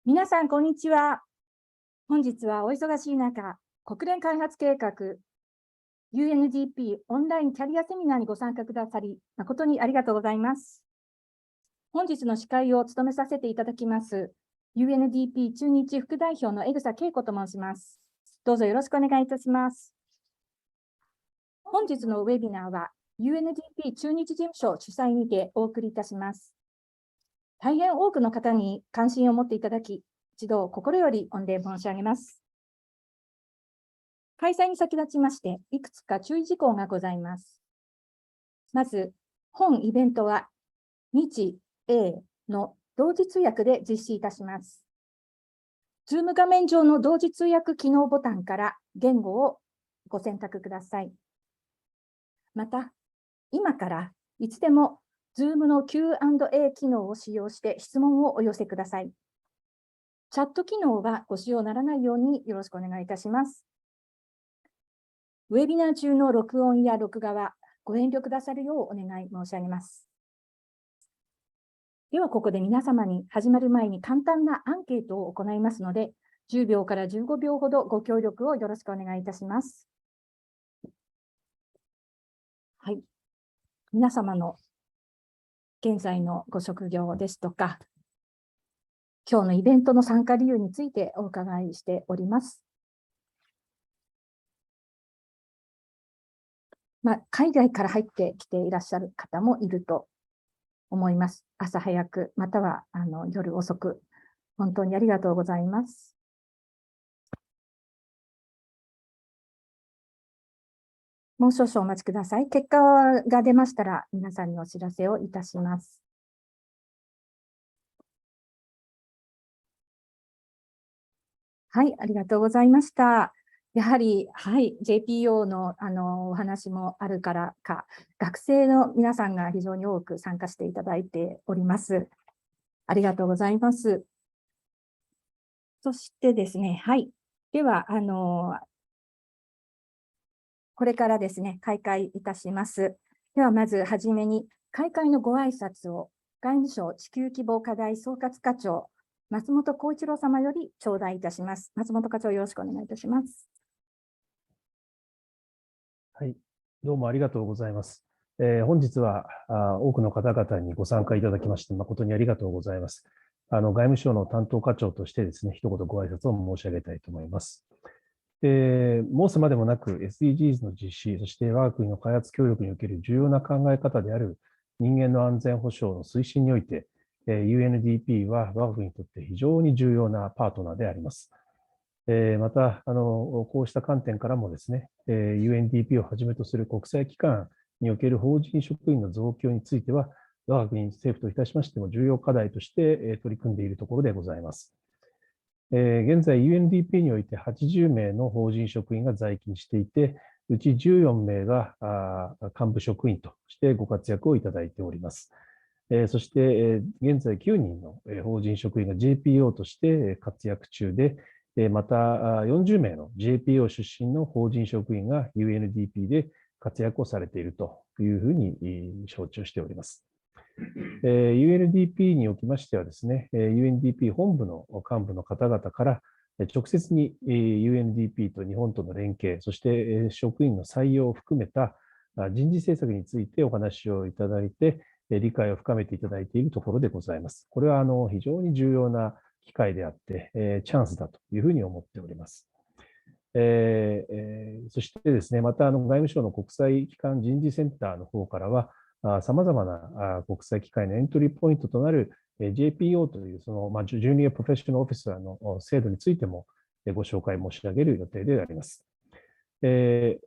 皆さん、こんにちは。本日はお忙しい中、国連開発計画 UNDP オンラインキャリアセミナーにご参加くださり、誠にありがとうございます。本日の司会を務めさせていただきます、UNDP 駐日副代表の江草恵子と申します。どうぞよろしくお願いいたします。本日のウェビナーは、UNDP 駐日事務所主催にてお送りいたします。大変多くの方に関心を持っていただき、一度心より御礼申し上げます。開催に先立ちまして、いくつか注意事項がございます。まず、本イベントは、日英の同時通訳で実施いたします。Zoom 画面上の同時通訳機能ボタンから言語をご選択ください。また、今からいつでも Zoom の Q&A 機能を使用して質問をお寄せください。チャット機能はご使用ならないようによろしくお願いいたします。ウェビナー中の録音や録画はご遠慮くださるようお願い申し上げます。では、ここで皆様に始まる前に簡単なアンケートを行いますので、10秒から15秒ほどご協力をよろしくお願いいたします。はい。皆様の現在のご職業ですとか、今日のイベントの参加理由についてお伺いしております。海外から入ってきていらっしゃる方もいると思います。朝早く、または夜遅く、本当にありがとうございます。もう少々お待ちください。結果が出ましたら、皆さんにお知らせをいたします。はい、ありがとうございました。やはり、はい、JPO の、お話もあるからか、学生の皆さんが非常に多く参加していただいております。ありがとうございます。そしてですね、はい。では、これからですね、開会いたします。では、まずはじめに、開会のご挨拶を、外務省地球規模課題総括課長、松本幸一郎様より頂戴いたします。松本課長、よろしくお願いいたします。はい、どうもありがとうございます。本日は多くの方々にご参加いただきまして、誠にありがとうございます。外務省の担当課長としてですね、一言ご挨拶を申し上げたいと思います。申すまでもなく SDGs の実施、そして我が国の開発協力における重要な考え方である人間の安全保障の推進において、UNDP は我が国にとって非常に重要なパートナーであります。またこうした観点からもですね、UNDP をはじめとする国際機関における法人職員の増強については、我が国政府といたしましても重要課題として取り組んでいるところでございます。現在 UNDP において80名の法人職員が在勤していて、うち14名が幹部職員としてご活躍をいただいております。そして現在9人の法人職員が JPO として活躍中で、また40名の JPO 出身の法人職員が UNDP で活躍をされているというふうに承知をしております。UNDP におきましてはですね、UNDP 本部の幹部の方々から直接に UNDP と日本との連携、そして職員の採用を含めた人事政策についてお話をいただいて、理解を深めていただいているところでございます。これは非常に重要な機会であって、チャンスだというふうに思っております。そしてですね、また外務省の国際機関人事センターの方からは、さまざまな国際機関のエントリーポイントとなる JPO というそのジュニアプロフェッショナルオフィサーの制度についてもご紹介申し上げる予定であります。外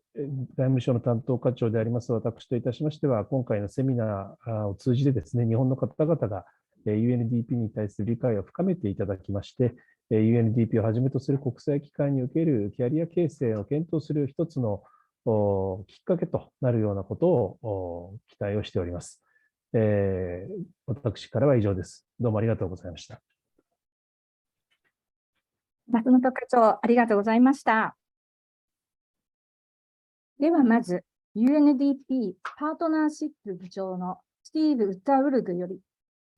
務省の担当課長であります私といたしましては、今回のセミナーを通じてですね、日本の方々が UNDP に対する理解を深めていただきまして、UNDP をはじめとする国際機関におけるキャリア形成を検討する一つのきっかけとなるようなことを期待をしております。私からは以上です。どうもありがとうございました。松本課長、ありがとうございました。ではまず、UNDP パートナーシップ部長のスティーブ・ウッターウルグより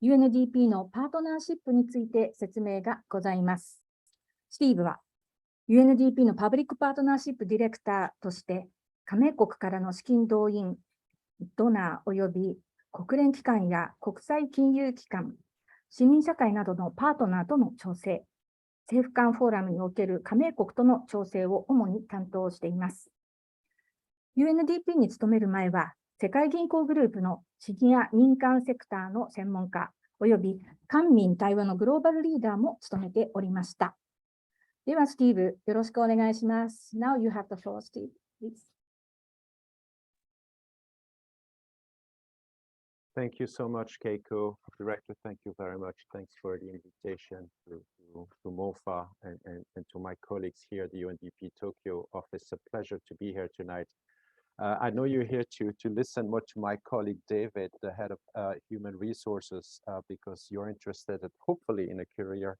UNDP のパートナーシップについて説明がございます。スティーブは UNDP のパブリックパートナーシップディレクターとして、加盟国からの資金動員、ドナー及び国連機関や国際金融機関、市民社会などのパートナーとの調整、政府間フォーラムにおける加盟国との調整を主に担当しています。UNDP に勤める前は、世界銀行グループのシニア民間セクターの専門家、及び官民対話のグローバルリーダーも務めておりました。では、スティーブ、よろしくお願いします。Now you have the floor, Steve, please. Thank you so much, Keiko. Director, thank you very much. Thanks for the invitation to MOFA and to my colleagues here at the UNDP Tokyo office. A pleasure to be here tonight. I know you're here to listen more to my colleague David, the head of human resources, because you're interested hopefully in a career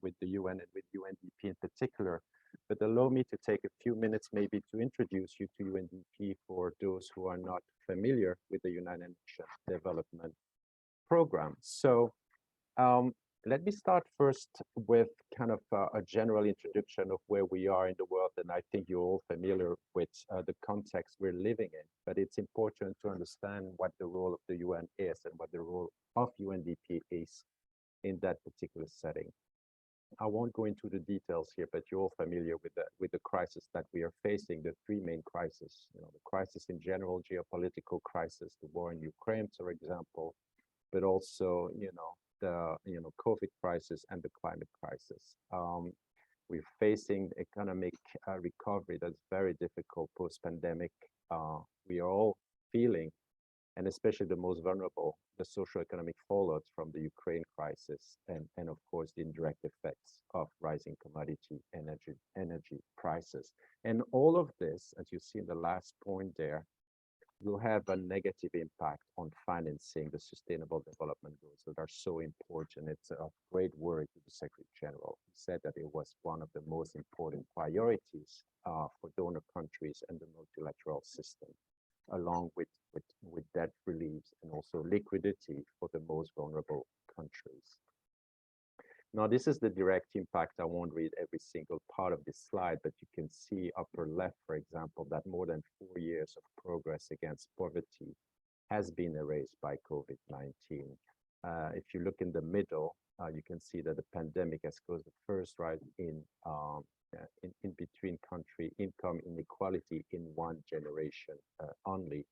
with the UN and with UNDP in particular. But allow me to take a few minutes maybe to introduce you to UNDP for those who are not familiar with the United Nations Development Program. So let me start first with kind of a general introduction of where we are in the world, and I think you're all familiar with the context we're living in, but it's important to understand what the role of the UN is and what the role of UNDP is in that particular setting. I won't go into the details here, but you're all familiar with the crisis that we are facing, the three main crises, the crisis in general, geopolitical crisis, the war in Ukraine, for example, but also, the COVID crisis and the climate crisis. We're facing economic recovery that's very difficult post-pandemic. We are all feeling, and especially the most vulnerable, the socio-economic fallout from the Ukraine crisis, and of course the indirect effects of rising commodity energy prices. And all of this, as you see in the last point there, will have a negative impact on financing the sustainable development goals that are so important. It's a great worry to the Secretary General. He said that it was one of the most important priorities for donor countries and the multilateral system, along with debt relief and also liquidity for the most vulnerable countries. Now, this is the direct impact. I won't read every single part of this slide, but you can see upper left, for example, that more than 4 years of progress against poverty has been erased by COVID-19. If you look in the middle, you can see that the pandemic has caused the first rise in between country income inequality in one generation only.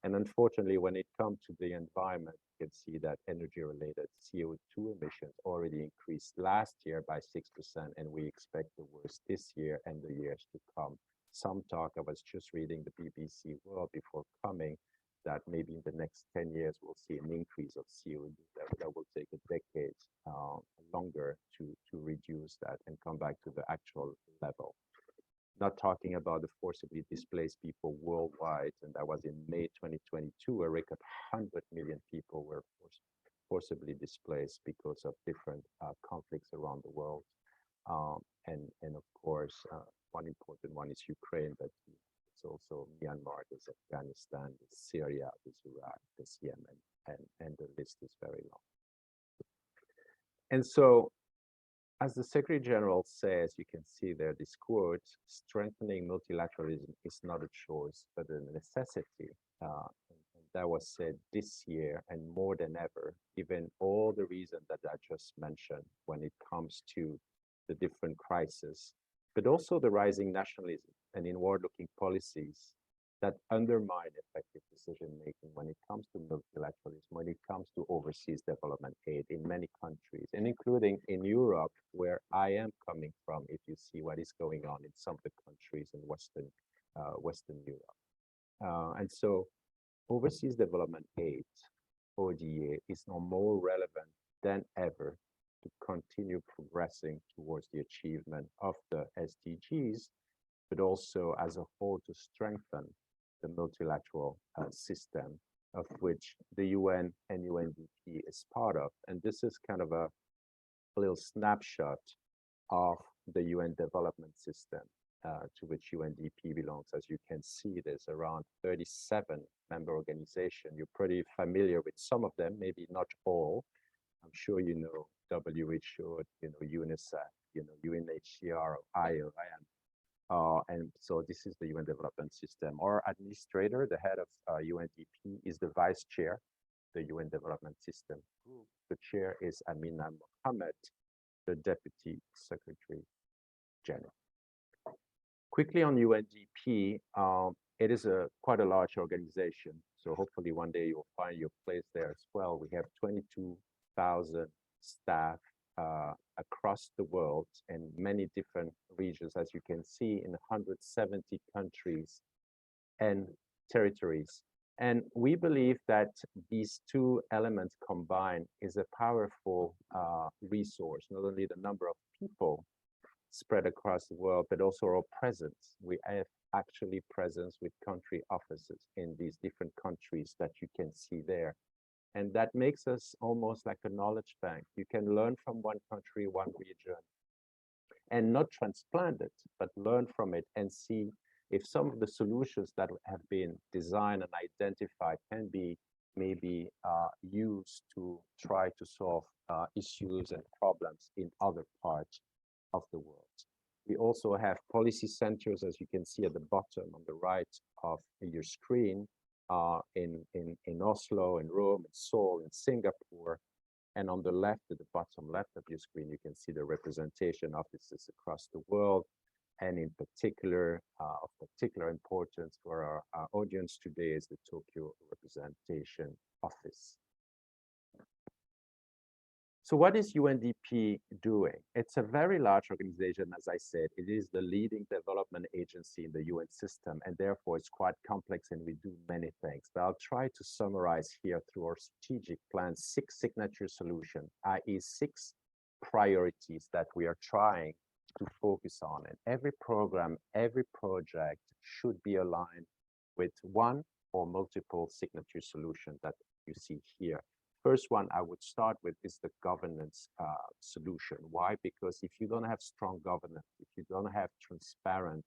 And unfortunately, when it comes to the environment, you can see that energy-related CO2 emissions already increased last year by 6%, and we expect the worst this year and the years to come. Some talk, I was just reading the BBC World before coming, that maybe in the next 10 years, we'll see an increase of CO2 that will take a decade longer to reduce that and come back to the actual level. Not talking about the forcibly displaced people worldwide, and that was in May 2022, a record 100 million people were forcibly displaced because of different conflicts around the world. And of course, one important one is Ukraine, but it's also Myanmar, there's Afghanistan, there's Syria, there's Iraq, there's Yemen, and the list is very long. And so, as the Secretary General says, you can see there this quote, strengthening multilateralism is not a choice, but a necessity. And that was said this year and more than ever, given all the reasons that I just mentioned when it comes to the different crises, but also the rising nationalism and inward-looking policies that undermine effective decision-making when it comes to multilateralism, when it comes to overseas development aid in many countries, and including in Europe, where I am coming from, if you see what is going on in some of the countries in Western Europe. And so overseas development aid, ODA, is now more relevant than ever to continue progressing towards the achievement of the SDGs, but also as a whole to strengthen the multilateral system of which the UN and UNDP is part of. And this is kind of a little snapshot of the UN development system to which UNDP belongs. As you can see, there's around 37 member organizations. You're pretty familiar with some of them, maybe not all, I'm sure you know WHO, UNICEF, UNHCR, IOM. And so this is the UN development system. Our administrator, the head of UNDP, is the vice chair, the UN development system group. The chair is Amina Mohammed, the deputy secretary general. Quickly on UNDP, it is quite a large organization. So hopefully one day you'll find your place there as well. We have 22,000 staff across the world in many different regions, as you can see, in 170 countries and territories. And we believe that these two elements combined is a powerful resource, not only the number of people spread across the world, but also our presence. We have actually presence with country offices in these different countries that you can see there. And that makes us almost like a knowledge bank. You can learn from one country, one region, and not transplant it, but learn from it and see if some of the solutions that have been designed and identified can be maybe used to try to solve issues and problems in other parts of the world. We also have policy centers, as you can see at the bottom on the right of your screen, in Oslo, in Rome, in Seoul, in Singapore. And on the left, at the bottom left of your screen, you can see the representation offices across the world. And in particular, of particular importance for our audience today is the Tokyo Representation Office. So what is UNDP doing? It's a very large organization, as I said. It is the leading development agency in the UN system, and therefore it's quite complex and we do many things. But I'll try to summarize here through our strategic plan 6 signature solutions, i.e. 6 priorities that we are trying to focus on. And every program, every project should be aligned with one or multiple signature solutions that you see here. First one I would start with is the governance solution. Why? Because if you don't have strong governance, if you don't have transparent,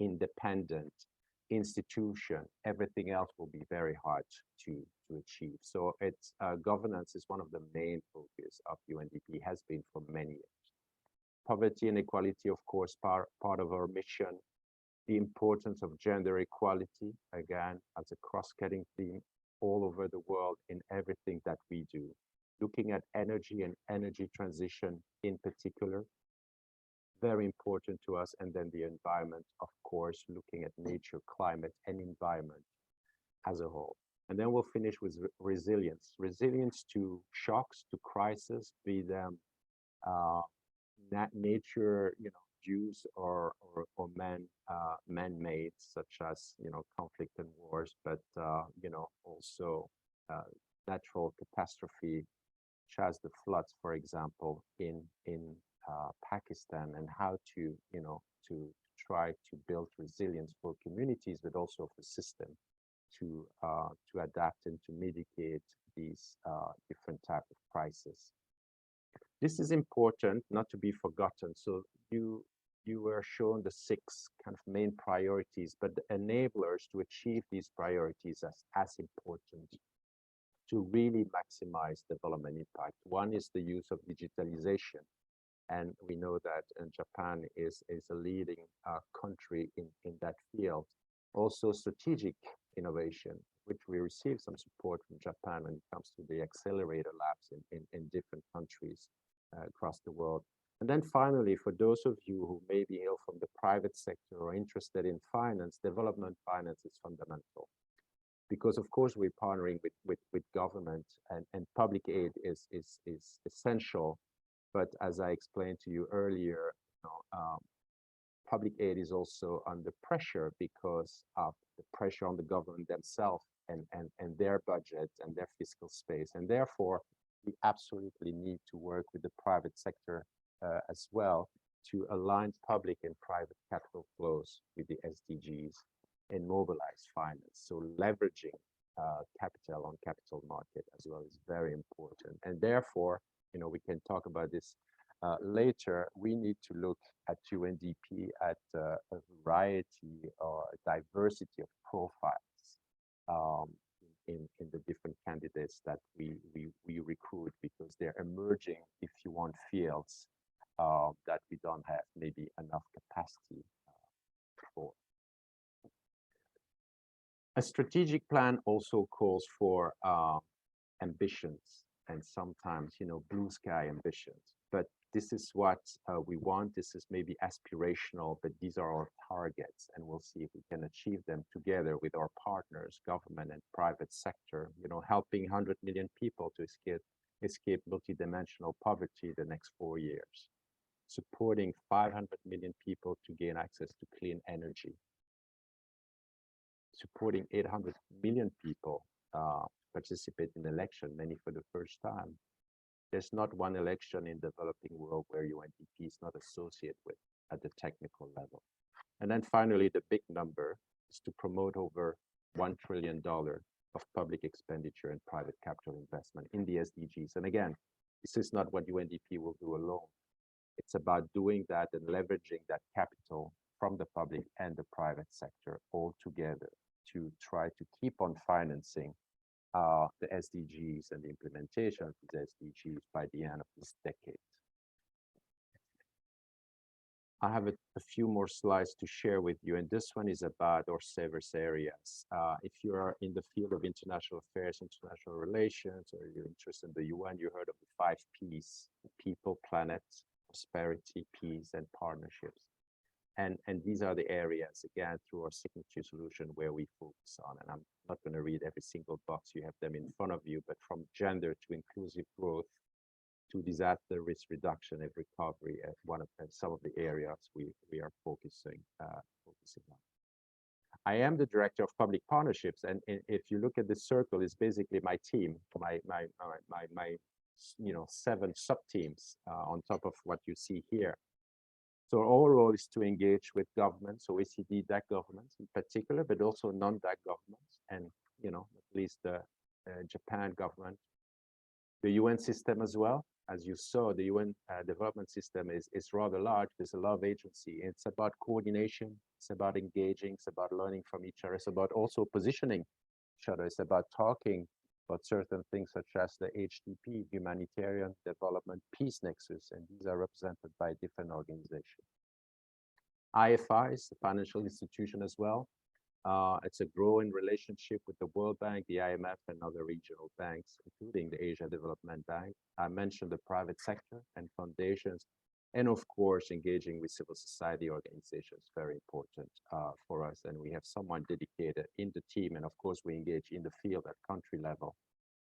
independent institution, everything else will be very hard to achieve. So it's governance is one of the main focus of UNDP, has been for many years. Poverty and equality, of course, part of our mission. The importance of gender equality, again, as a cross-cutting theme all over the world in everything that we do. Looking at energy and energy transition in particular, very important to us. And then the environment, of course, looking at nature, climate, and environment as a whole. And then we'll finish with resilience. Resilience to shocks, to crises, be them nature, use or man-made, such as conflict and wars, but also natural catastrophe, such as the floods, for example, in Pakistan, and how to try to build resilience for communities, but also for system to adapt and to mitigate these different types of crises. This is important, not to be forgotten. So you were shown the 6 kind of main priorities, but the enablers to achieve these priorities as important to really maximize development impact. One is the use of digitalization. And we know that Japan is a leading country in that field. Also strategic innovation, which we receive some support from Japan when it comes to the accelerator labs in different countries across the world. And then finally, for those of you who may be from the private sector or interested in finance, development finance is fundamental. Because of course we're partnering with government, and public aid is essential. But as I explained to you earlier, public aid is also under pressure because of the pressure on the government themselves and their budget and their fiscal space. And therefore, we absolutely need to work with the private sector as well to align public and private capital flows with the SDGs and mobilize finance. So leveraging capital on capital market as well is very important. And therefore, we can talk about this later. We need to look at UNDP at a variety or a diversity of profiles in the different candidates that we recruit, because they're emerging, if you want, fields that we don't have maybe enough capacity for. A strategic plan also calls for ambitions, and sometimes, blue sky ambitions. But this is what we want. This is maybe aspirational, but these are our targets, and we'll see if we can achieve them together with our partners, government and private sector, helping 100 million people to escape multidimensional poverty the next 4 years, supporting 500 million people to gain access to clean energy, supporting 800 million people participate in election, many for the first time. There's not one election in the developing world where UNDP is not associated with at the technical level. And then finally, the big number is to promote over $1 trillion of public expenditure and private capital investment in the SDGs. And again, this is not what UNDP will do alone. It's about doing that and leveraging that capital from the public and the private sector all together to try to keep on financing the SDGs and the implementation of the SDGs by the end of this decade. I have a few more slides to share with you, and this one is about our service areas. If you are in the field of international affairs, international relations, or you're interested in the UN, you heard of the 5 Ps: people, planet, prosperity, peace, and partnerships. And these are the areas, again, through our signature solution where we focus on. And I'm not going to read every single box. You have them in front of you, but from gender to inclusive growth to disaster risk reduction and recovery, some of the areas we are focusing on. I am the director of public partnerships, and if you look at this circle, it's basically my team, my 7 sub-teams on top of what you see here. So our role is to engage with governments, so OECD DAC governments in particular, but also non-DAC governments, and at least the Japan government, the UN system as well. As you saw, the UN development system is rather large. There's a lot of agency. It's about coordination. It's about engaging. It's about learning from each other. It's about also positioning each other. It's about talking about certain things such as the HDP, Humanitarian Development Peace Nexus, and these are represented by different organizations. IFI is a financial institution as well. It's a growing relationship with the World Bank, the IMF, and other regional banks, including the Asia Development Bank. I mentioned the private sector and foundations, and of course, engaging with civil society organizations, very important for us. And we have someone dedicated in the team, and of course, we engage in the field at country level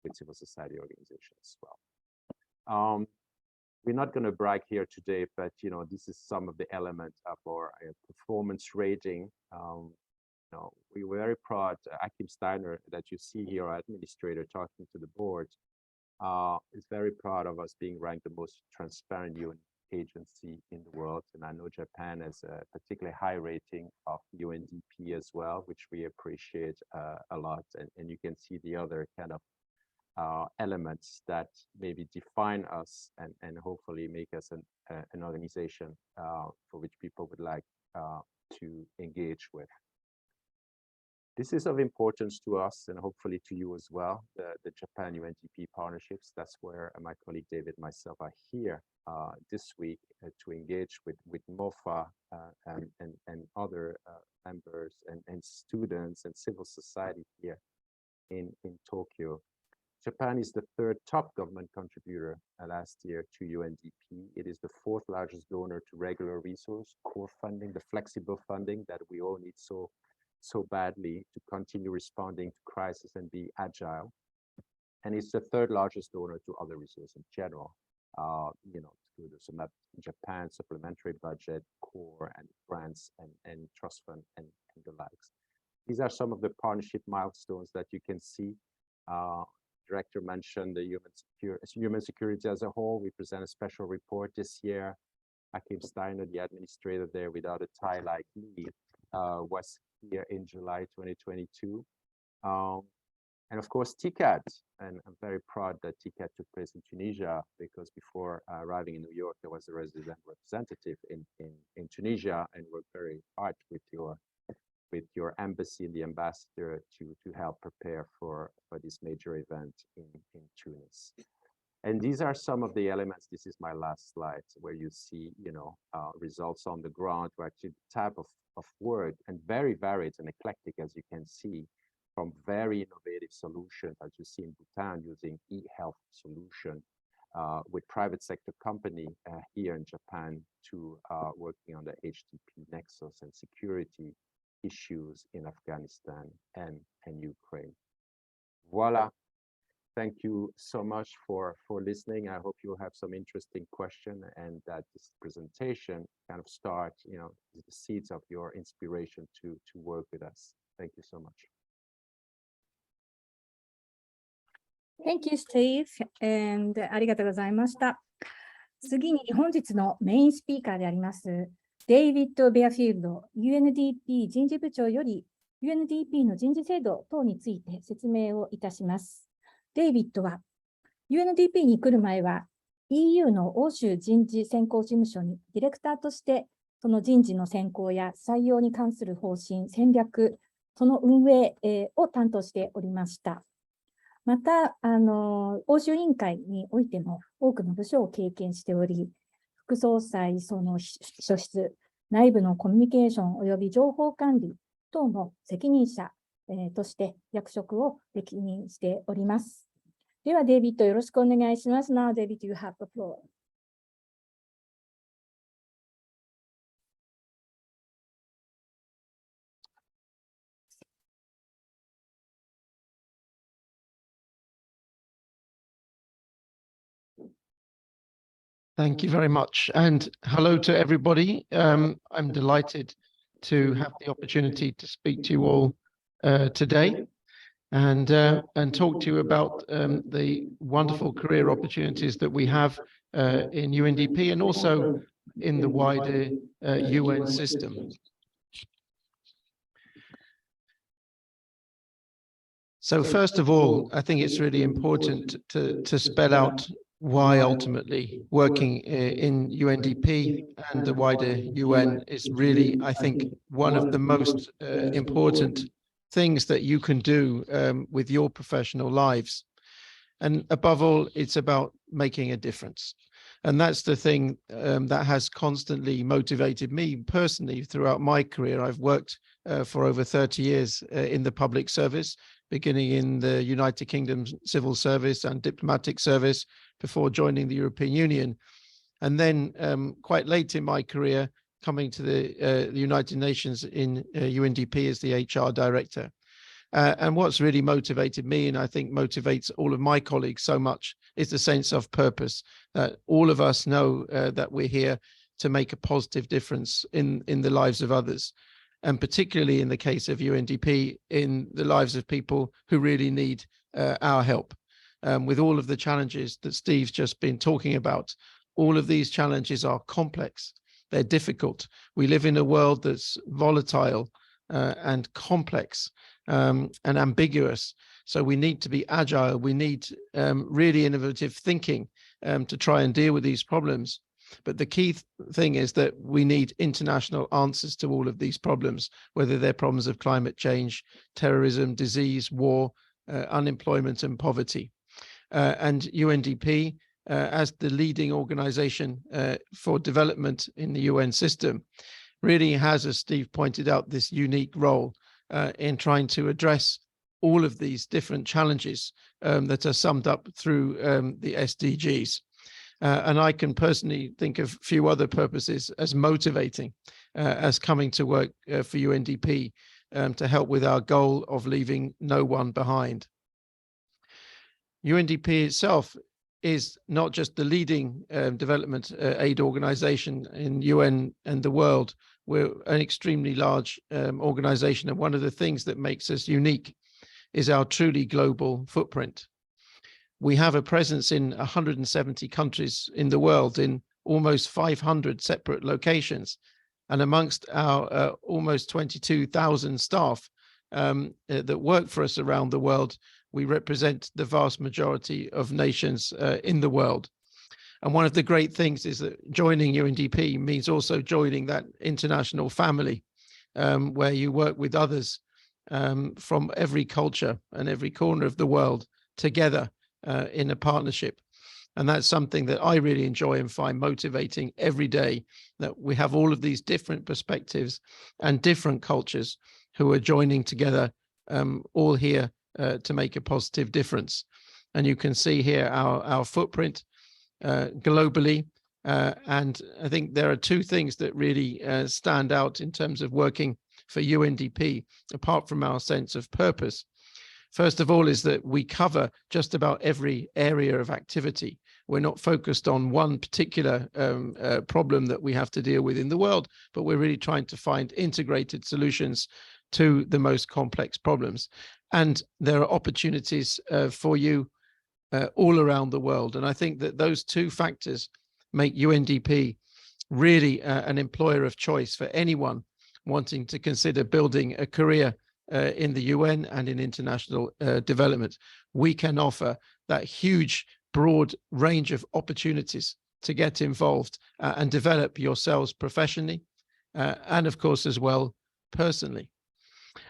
with civil society organizations as well. We're not going to brag here today, but this is some of the elements of our performance rating. We were very proud. Akim Steiner, that you see here, our administrator talking to the board, is very proud of us being ranked the most transparent UN agency in the world. And I know Japan has a particularly high rating of UNDP as well, which we appreciate a lot. And you can see the other kind of elements that maybe define us and hopefully make us an organization for which people would like to engage with. This is of importance to us and hopefully to you as well, the Japan UNDP partnerships. That's where my colleague David and myself are here this week to engage with MOFA and other members and students and civil society here in Tokyo. Japan is the 3rd top government contributor last year to UNDP. It is the 4th largest donor to regular resource, core funding, the flexible funding that we all need so badly to continue responding to crisis and be agile. And it's the 3rd largest donor to other resources in general, through the Japan supplementary budget, core and grants and trust fund and the likes. These are some of the partnership milestones that you can see. Director mentioned the human security as a whole. We present a special report this year. Akim Steiner, the administrator there without a tie like me, was here in July 2022. And of course, TCAD. And I'm very proud that TCAD took place in Tunisia, because before arriving in New York, there was a resident representative in Tunisia, and worked very hard with your your embassy and the ambassador to help prepare for this major event in Tunis. And these are some of the elements. This is my last slide, where you see, results on the ground, where actually the type of work, and very varied and eclectic, as you can see, from very innovative solutions, as you see in Bhutan, using e-health solution with private sector company here in Japan, to working on the HTTP nexus and security issues in Afghanistan and Ukraine. Voila. Thank you so much for listening. I hope you'll have some interesting questions, and that this presentation kind of start, the seeds of your inspiration to work with us. Thank you so much. Thank you, Steve. And ありがとうございました。次に本日のメインスピーカーであります、デイビッド・ベアフィールド UNDP 人事部長より UNDP の人事制度等について説明をいたします。デイビッドは UNDP に来る前は EU の欧州人事選考事務所にディレクターとしてその人事の選考や採用に関する方針、戦略、その運営を担当しておりました。また、欧州委員会においても多くの部署を経験しており、副総裁、その書室、内部のコミュニケーションおよび情報管理等の責任者として役職を歴任しております。では、デイビッド、よろしくお願いします。Now, David, you have the floor. Thank you very much, and hello to everybody. I'm delighted to have the opportunity to speak to you all today and talk to you about the wonderful career opportunities that we have in UNDP and also in the wider UN system. So first of all, I think it's really important to spell out why ultimately working in UNDP and the wider UN is really, I think, one of the most important things that you can do with your professional lives. And above all, it's about making a difference. And that's the thing that has constantly motivated me personally throughout my career. I've worked for over 30 years in the public service, beginning in the United Kingdom civil service and diplomatic service before joining the European Union. And then quite late in my career, coming to the United Nations in UNDP as the HR director. And what's really motivated me, and I think motivates all of my colleagues so much, is the sense of purpose. That all of us know that we're here to make a positive difference in the lives of others. And particularly in the case of UNDP, in the lives of people who really need our help. With all of the challenges that Steve's just been talking about, all of these challenges are complex. They're difficult. We live in a world that's volatile and complex and ambiguous. So we need to be agile. We need really innovative thinking to try and deal with these problems. But the key thing is that we need international answers to all of these problems, whether they're problems of climate change, terrorism, disease, war, unemployment and poverty. And UNDP, as the leading organization for development in the UN system, really has, as Steve pointed out, this unique role in trying to address all of these different challenges that are summed up through the SDGs. And I can personally think of a few other purposes as motivating as coming to work for UNDP to help with our goal of leaving no one behind. UNDP itself is not just the leading development aid organization in UN and the world. We're an extremely large organization, and one of the things that makes us unique is our truly global footprint. We have a presence in 170 countries in the world, in almost 500 separate locations. And amongst our almost 22,000 staff that work for us around the world, we represent the vast majority of nations in the world. And one of the great things is that joining UNDP means also joining that international family. where you work with others from every culture and every corner of the world together in a partnership. And that's something that I really enjoy and find motivating every day, that we have all of these different perspectives and different cultures who are joining together, all here to make a positive difference. And you can see here our footprint globally. And I think there are two things that really stand out in terms of working for UNDP, apart from our sense of purpose. First of all is that we cover just about every area of activity. We're not focused on one particular problem that we have to deal with in the world, but we're really trying to find integrated solutions to the most complex problems. And there are opportunities for you all around the world. And I think that those two factors make UNDP really an employer of choice for anyone wanting to consider building a career in the UN and in international development. We can offer that huge, broad range of opportunities to get involved and develop yourselves professionally and, of course, as well, personally.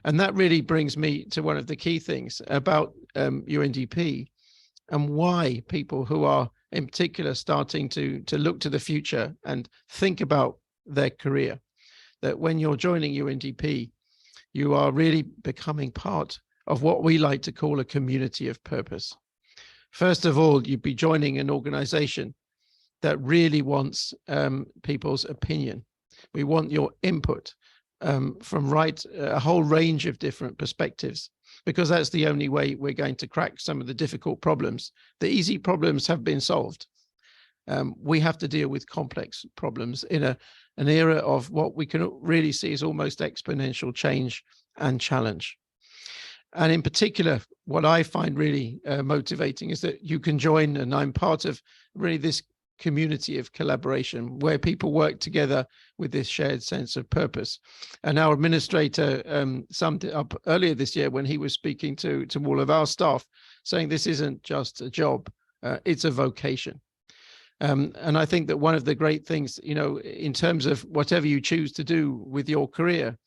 And that really brings me to one of the key things about UNDP and why people who are in particular starting to look to the future and think about their career, that when you're joining UNDP, you are really becoming part of what we like to call a community of purpose. First of all, you'd be joining an organization that really wants people's opinion. We want your input from a whole range of different perspectives, because that's the only way we're going to crack some of the difficult problems. The easy problems have been solved. We have to deal with complex problems in an era of what we can really see as almost exponential change and challenge. And in particular, what I find really motivating is that you can join, and I'm part of really this community of collaboration where people work together with this shared sense of purpose. And our administrator summed it up earlier this year when he was speaking to all of our staff, saying this isn't just a job, it's a vocation. And I think that one of the great things, you know, in terms of whatever you choose to do with your career,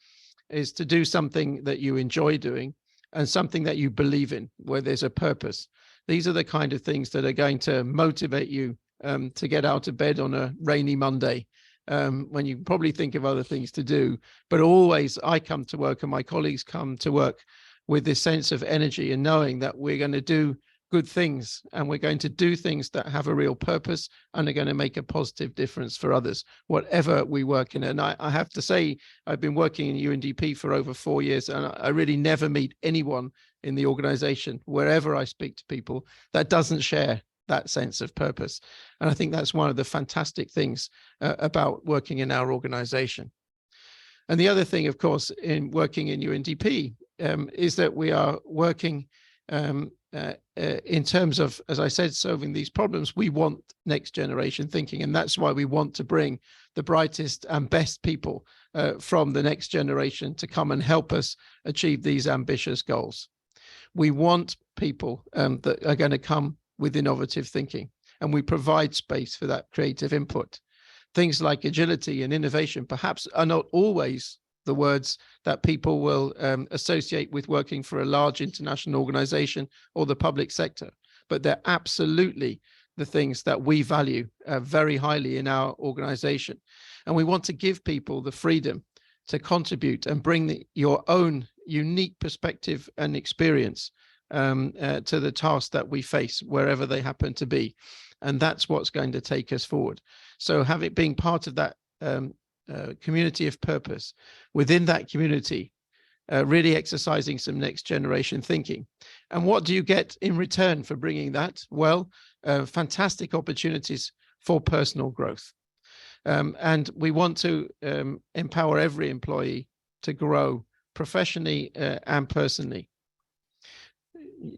is to do something that you enjoy doing and something that you believe in, where there's a purpose. These are the kind of things that are going to motivate you to get out of bed on a rainy Monday, when you probably think of other things to do. But always I come to work and my colleagues come to work with this sense of energy and knowing that we're going to do good things and we're going to do things that have a real purpose and are going to make a positive difference for others, whatever we work in. And I have to say, I've been working in UNDP for over 4 years, and I really never meet anyone in the organization, wherever I speak to people, that doesn't share that sense of purpose. And I think that's one of the fantastic things about working in our organization. And the other thing, of course, in working in UNDP is that we are working in terms of, as I said, solving these problems. We want next generation thinking, and that's why we want to bring the brightest and best people from the next generation to come and help us achieve these ambitious goals. We want people that are going to come with innovative thinking, and we provide space for that creative input. Things like agility and innovation perhaps are not always the words that people will associate with working for a large international organization or the public sector, but they're absolutely the things that we value very highly in our organization. And we want to give people the freedom to contribute and bring your own unique perspective and experience to the tasks that we face, wherever they happen to be. And that's what's going to take us forward. So being part of that community of purpose, within that community, really exercising some next generation thinking. And what do you get in return for bringing that? Well, fantastic opportunities for personal growth. And we want to empower every employee to grow professionally and personally.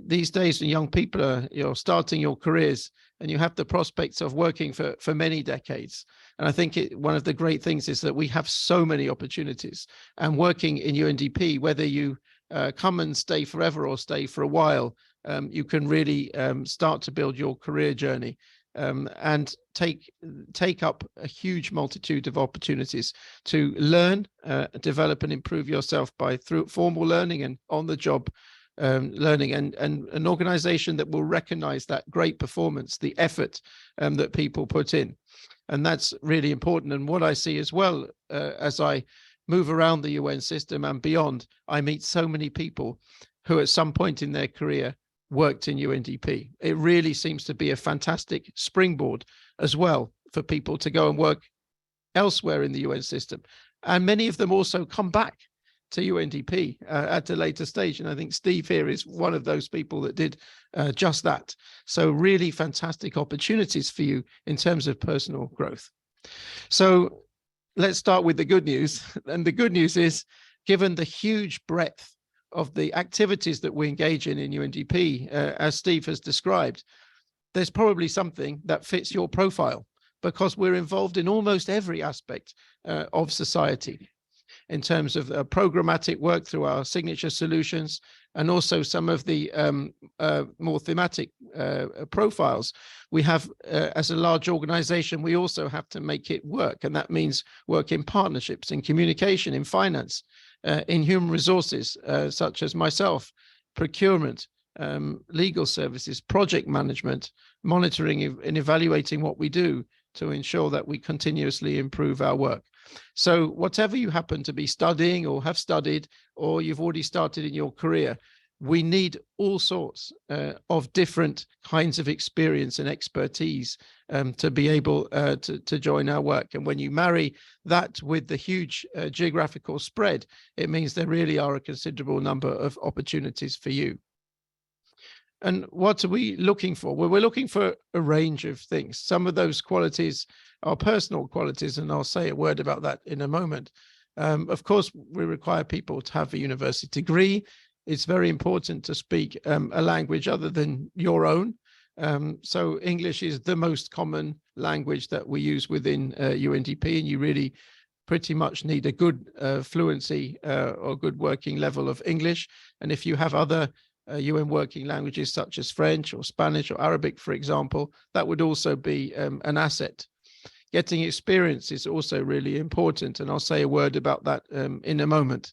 These days, when young people are starting your careers, and you have the prospects of working for many decades. And I think one of the great things is that we have so many opportunities. And working in UNDP, whether you come and stay forever or stay for a while, you can really start to build your career journey and take up a huge multitude of opportunities to learn, develop and improve yourself through formal learning and on-the-job learning, and an organization that will recognize that great performance, the effort that people put in. And that's really important. And what I see as well, as I move around the UN system and beyond, I meet so many people who at some point in their career worked in UNDP. It really seems to be a fantastic springboard as well for people to go and work elsewhere in the UN system. And many of them also come back to UNDP at a later stage. And I think Steve here is one of those people that did just that. So really fantastic opportunities for you in terms of personal growth. So let's start with the good news. And the good news is, given the huge breadth of the activities that we engage in UNDP, as Steve has described, there's probably something that fits your profile, because we're involved in almost every aspect of society in terms of programmatic work through our signature solutions, and also some of the more thematic profiles. We have, as a large organization, we also have to make it work. And that means work in partnerships, in communication, in finance, in human resources, such as myself, procurement, legal services, project management, monitoring and evaluating what we do to ensure that we continuously improve our work. So whatever you happen to be studying or have studied, or you've already started in your career, we need all sorts of different kinds of experience and expertise to be able to join our work. And when you marry that with the huge geographical spread, it means there really are a considerable number of opportunities for you. And what are we looking for? Well, we're looking for a range of things. Some of those qualities are personal qualities, and I'll say a word about that in a moment. Of course, we require people to have a university degree. It's very important to speak a language other than your own. So English is the most common language that we use within UNDP, and you really pretty much need a good fluency or good working level of English. And if you have other UN working languages such as French or Spanish or Arabic, for example, that would also be an asset. Getting experience is also really important, and I'll say a word about that in a moment.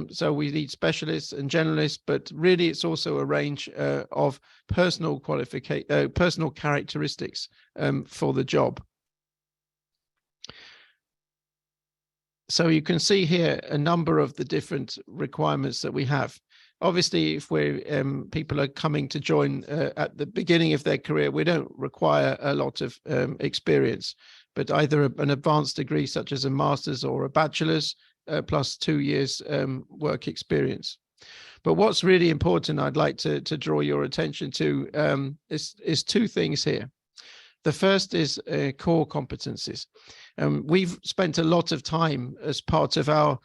So we need specialists and generalists, but really it's also a range of personal characteristics for the job. So you can see here a number of the different requirements that we have. Obviously, if people are coming to join at the beginning of their career, we don't require a lot of experience, but either an advanced degree such as a master's or a bachelor's plus 2 years work experience. But what's really important, I'd like to draw your attention to is two things here. The first is core competencies. We've spent a lot of time as part of our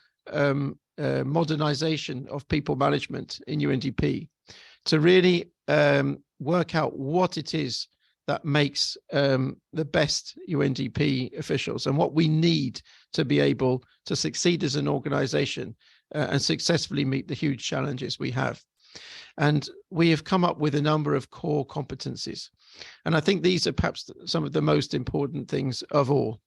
modernization of people management in UNDP to really work out what it is that makes the best UNDP officials and what we need to be able to succeed as an organization and successfully meet the huge challenges we have. And we have come up with a number of core competencies. And I think these are perhaps some of the most important things of all.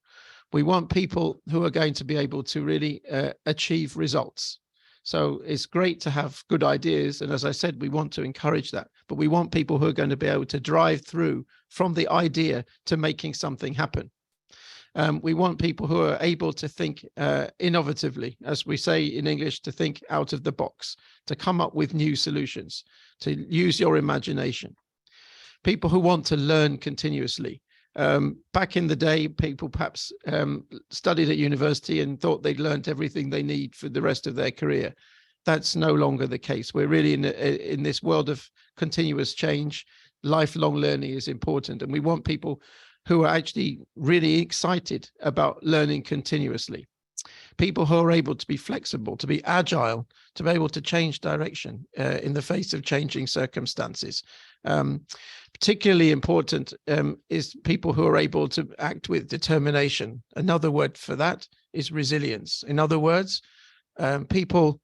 We want people who are going to be able to really achieve results. So it's great to have good ideas. And as I said, we want to encourage that. But we want people who are going to be able to drive through from the idea to making something happen. We want people who are able to think innovatively, as we say in English, to think out of the box, to come up with new solutions, to use your imagination. People who want to learn continuously. Back in the day, people perhaps studied at university and thought they'd learned everything they need for the rest of their career. That's no longer the case. We're really in this world of continuous change. Lifelong learning is important, and we want people who are actually really excited about learning continuously. People who are able to be flexible, to be agile, to be able to change direction in the face of changing circumstances. Particularly important is people who are able to act with determination. Another word for that is resilience. In other words, people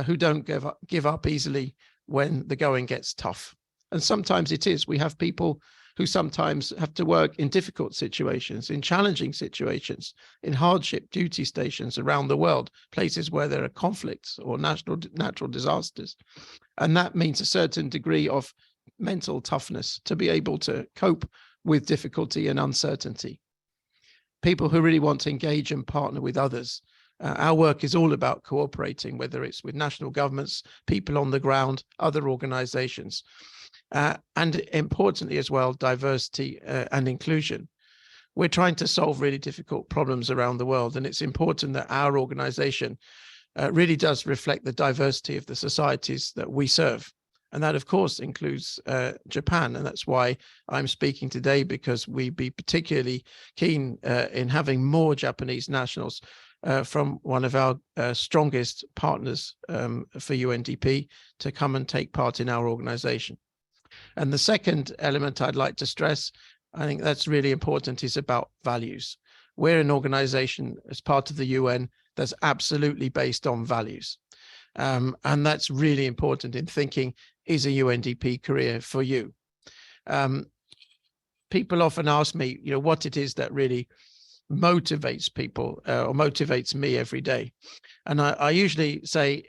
who don't give up easily when the going gets tough. And sometimes it is. We have people who sometimes have to work in difficult situations, in challenging situations, in hardship duty stations around the world, places where there are conflicts or natural disasters. And that means a certain degree of mental toughness to be able to cope with difficulty and uncertainty. People who really want to engage and partner with others. Our work is all about cooperating, whether it's with national governments, people on the ground, other organizations, and importantly as well, diversity and inclusion. We're trying to solve really difficult problems around the world, and it's important that our organization really does reflect the diversity of the societies that we serve. And that, of course, includes Japan. And that's why I'm speaking today, because we'd be particularly keen in having more Japanese nationals from one of our strongest partners for UNDP to come and take part in our organization. And the second element I'd like to stress, I think that's really important, is about values. We're an organization as part of the UN that's absolutely based on values. And that's really important in thinking, is a UNDP career for you? People often ask me, what it is that really motivates people or motivates me every day. And I usually say,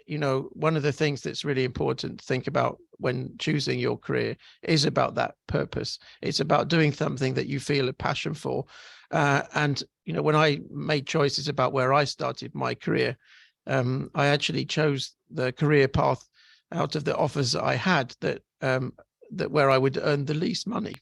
one of the things that's really important to think about when choosing your career is about that purpose. It's about doing something that you feel a passion for. And when I made choices about where I started my career, I actually chose the career path out of the offers that I had that where I would earn the least money.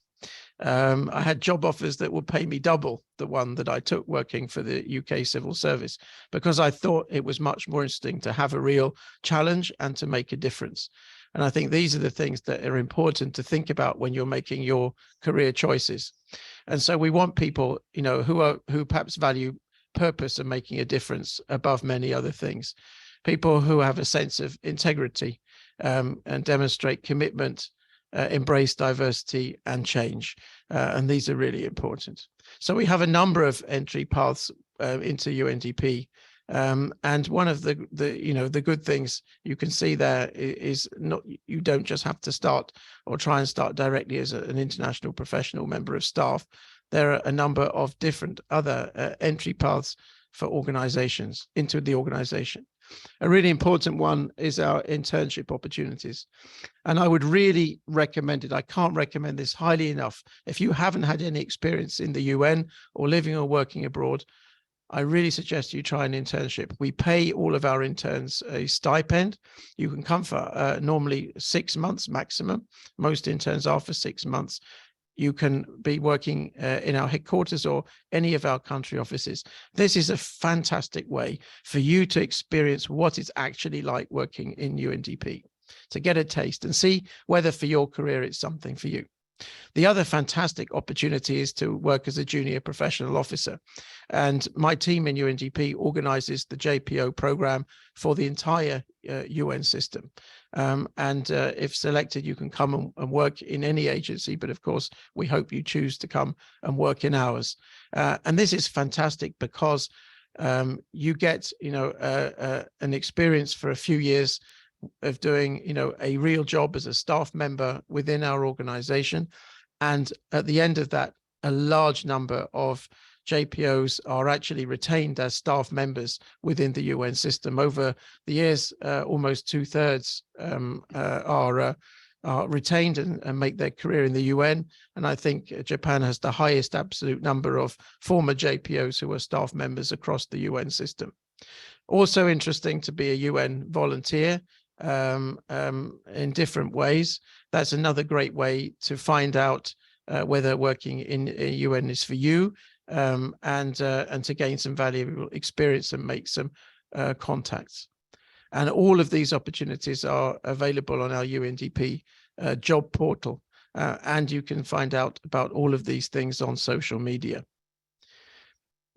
I had job offers that would pay me double the one that I took working for the UK civil service, because I thought it was much more interesting to have a real challenge and to make a difference. And I think these are the things that are important to think about when you're making your career choices. And so we want people, who perhaps value purpose and making a difference above many other things. People who have a sense of integrity and demonstrate commitment, embrace diversity and change. And these are really important. So we have a number of entry paths into UNDP. And one of the good things you can see there is not, you don't just have to start or try and start directly as an international professional member of staff. There are a number of different other entry paths for organizations into the organization. A really important one is our internship opportunities. And I would really recommend it. I can't recommend this highly enough. If you haven't had any experience in the UN or living or working abroad, I really suggest you try an internship. We pay all of our interns a stipend. You can come for normally 6 months maximum. Most interns are for 6 months. You can be working in our headquarters or any of our country offices. This is a fantastic way for you to experience what it's actually like working in UNDP, to get a taste and see whether for your career it's something for you. The other fantastic opportunity is to work as a junior professional officer. And my team in UNDP organizes the JPO program for the entire UN system. If selected, you can come and work in any agency, but of course, we hope you choose to come and work in ours. And this is fantastic because you get, an experience for a few years of doing, a real job as a staff member within our organization. And at the end of that, a large number of JPOs are actually retained as staff members within the UN system. Over the years, almost 2/3 are retained and make their career in the UN. And I think Japan has the highest absolute number of former JPOs who are staff members across the UN system. Also interesting to be a UN volunteer in different ways. That's another great way to find out whether working in UN is for you, and to gain some valuable experience and make some contacts. And all of these opportunities are available on our UNDP job portal, and you can find out about all of these things on social media.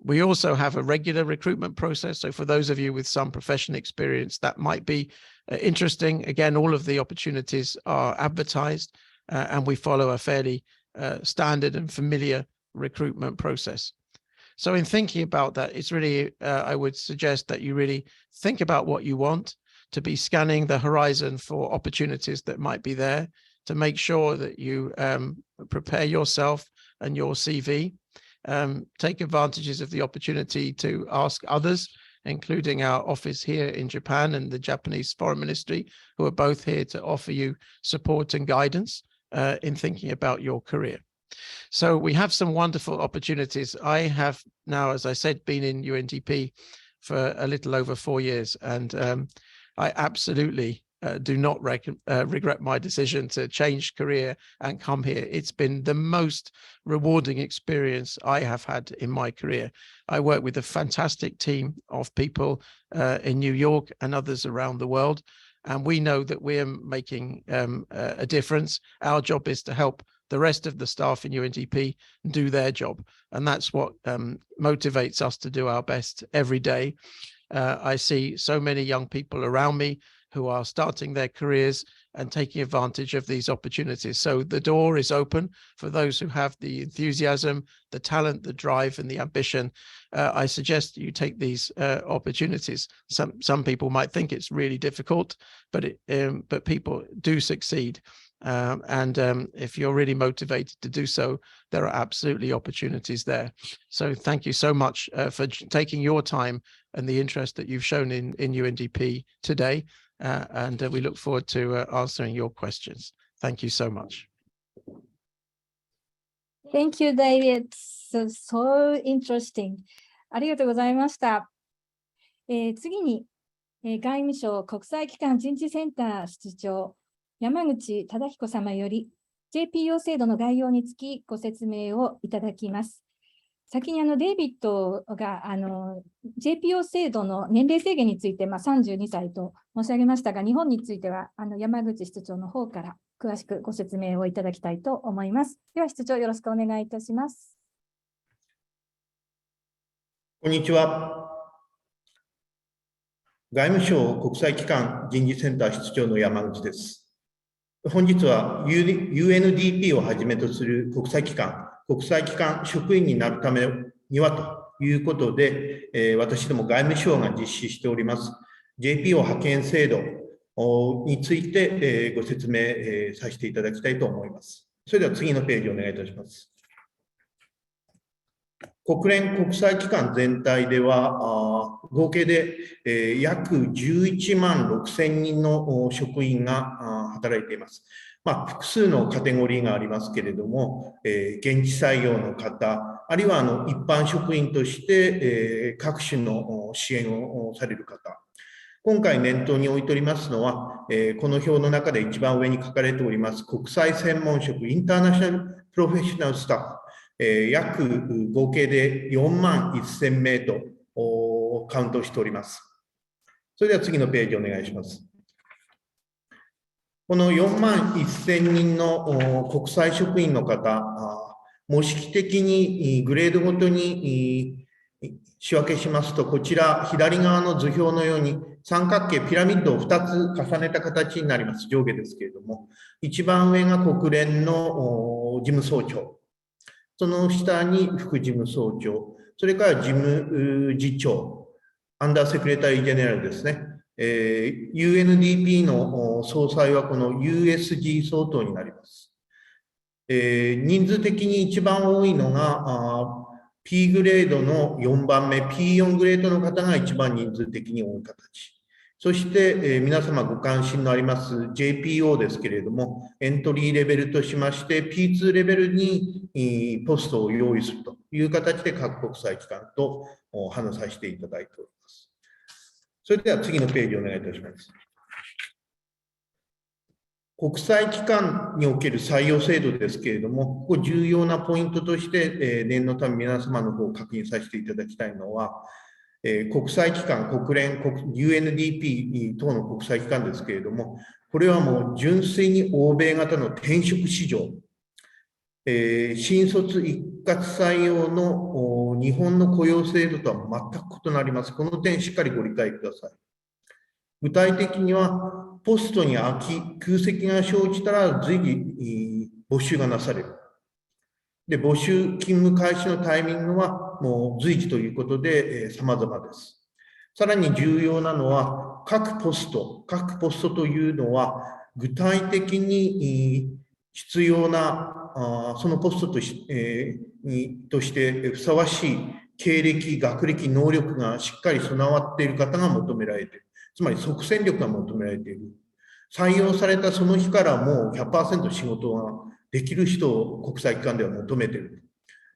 We also have a regular recruitment process. So for those of you with some professional experience, that might be interesting. Again, all of the opportunities are advertised, and we follow a fairly standard and familiar recruitment process. So in thinking about that, it's really, I would suggest that you really think about what you want, to be scanning the horizon for opportunities that might be there, to make sure that you prepare yourself and your CV, take advantages of the opportunity to ask others, including our office here in Japan and the Japanese Foreign Ministry, who are both here to offer you support and guidance in thinking about your career. So we have some wonderful opportunities. I have now, as I said, been in UNDP for a little over 4 years, and I absolutely do not regret my decision to change career and come here. It's been the most rewarding experience I have had in my career. I work with a fantastic team of people in New York and others around the world, and we know that we're making a difference. Our job is to help the rest of the staff in UNDP do their job, and that's what motivates us to do our best every day. I see so many young people around me who are starting their careers and taking advantage of these opportunities. So the door is open for those who have the enthusiasm, the talent, the drive, and the ambition. I suggest you take these opportunities. Some people might think it's really difficult, but people do succeed. If you're really motivated to do so, there are absolutely opportunities there. So thank you so much for taking your time and the interest that you've shown in UNDP today. We look forward to answering your questions. Thank you so much. Thank you, David. So interesting. ありがとうございました。次に、外務省国際機関人事センター室長、山口忠彦様より JPO 制度の概要につきご説明をいただきます。先にデイビッドがJPO 制度の年齢制限について32歳と申し上げましたが、日本については山口室長の方から詳しくご説明をいただきたいと思います。では室長、よろしくお願いいたします。こんにちは。外務省国際機関人事センター室長の山口です。本日は UNDP をはじめとする国際機関職員になるためにはということで、私ども外務省が実施しております JPO 派遣制度についてご説明させていただきたいと思います。それでは次のページをお願いいたします。国連国際機関全体では合計で約11万6000人の職員が働いています。複数のカテゴリーがありますけれども、現地採用の方、あるいは一般職員として各種の支援をされる方、今回念頭に置いておりますのは、この表の中で一番上に書かれております国際専門職、インターナショナルプロフェッショナルスタッフ、約合計で4万1000名とカウントしております。それでは次のページお願いします。この4万1000人の国際職員の方、模式的にグレードごとに仕分けしますと、こちら左側の図表のように三角形ピラミッドを2つ重ねた形になります。上下ですけれども、一番上が国連の事務総長、その下に副事務総長、それから事務次長、アンダーセクレタリージェネラルですね。UNDP の総裁はこの USG 相当になります。人数的に一番多いのがP グレードの4番目、P4 グレードの方が一番人数的に多い形。そして、皆様ご関心のあります JPO ですけれども、エントリーレベルとしまして P2 レベルにポストを用意するという形で各国際機関と話させていただいております。それでは次のページをお願いいたします。国際機関における採用制度ですけれども、ここ重要なポイントとして、念のため皆様の方を確認させていただきたいのは、国際機関、国連、UNDP 等の国際機関ですけれども、これはもう純粋に欧米型の転職市場、新卒一括採用の日本の雇用制度とは全く異なります。この点しっかりご理解ください。具体的には、ポストに空き、空席が生じたら随時募集がなされる。で、募集勤務開始のタイミングはもう随時ということで様々です。さらに重要なのは、各ポストというのは、具体的に必要なそのポストとしてふさわしい経歴、学歴、能力がしっかり備わっている方が求められている。つまり即戦力が求められている。採用されたその日からもう 100% 仕事ができる人を国際機関では求めている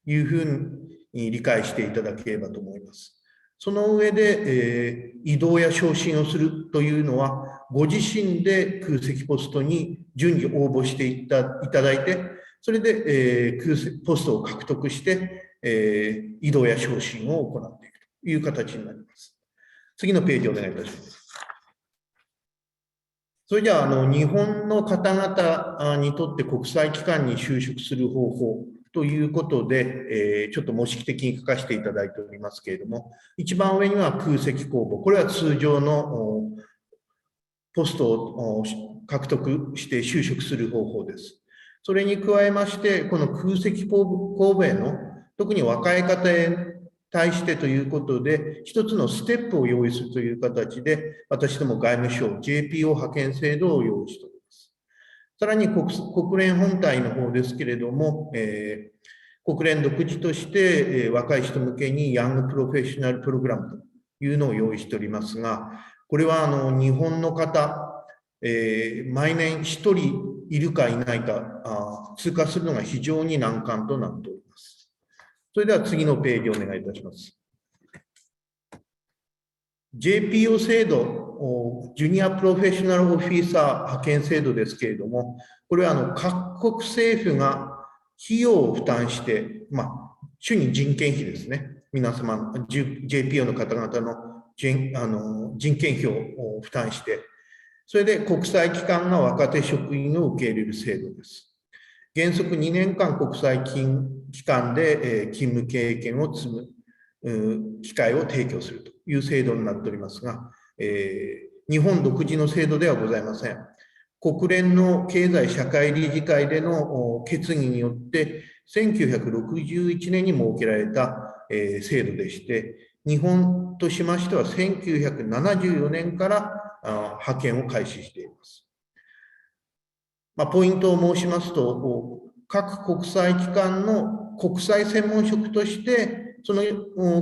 というふうに理解していただければと思います。その上で、異動や昇進をするというのは、ご自身で空席ポストに順次応募していただいて、それで、空席ポストを獲得して、異動や昇進を行っていくという形になります。次のページをお願いいたします。それじゃあ、日本の方々にとって国際機関に就職する方法ということで、ちょっと模式的に書かせていただいておりますけれども、一番上には空席公募。これは通常のポストを獲得して就職する方法です。それに加えまして、この空席公募への、特に若い方へ対してということで、一つのステップを用意するという形で、私ども外務省 JPO 派遣制度を用意しております。さらに国連本体の方ですけれども、国連独自として、若い人向けにヤングプロフェッショナルプログラムというのを用意しておりますが、これは日本の方、毎年1人いるかいないか通過するのが非常に難関となっております。それでは次のページをお願いいたします。JPO 制度、ジュニアプロフェッショナルオフィサー派遣制度ですけれども、これは各国政府が費用を負担して、主に人件費ですね。皆様、JPO の方々の人件費を負担して、それで国際機関が若手職員を受け入れる制度です。原則2年間国際機関で勤務経験を積む機会を提供するという制度になっておりますが、日本独自の制度ではございません。国連の経済社会理事会での決議によって1961年に設けられた制度でして、日本としましては1974年から派遣を開始しています。ポイントを申しますと、各国際機関の国際専門職として、その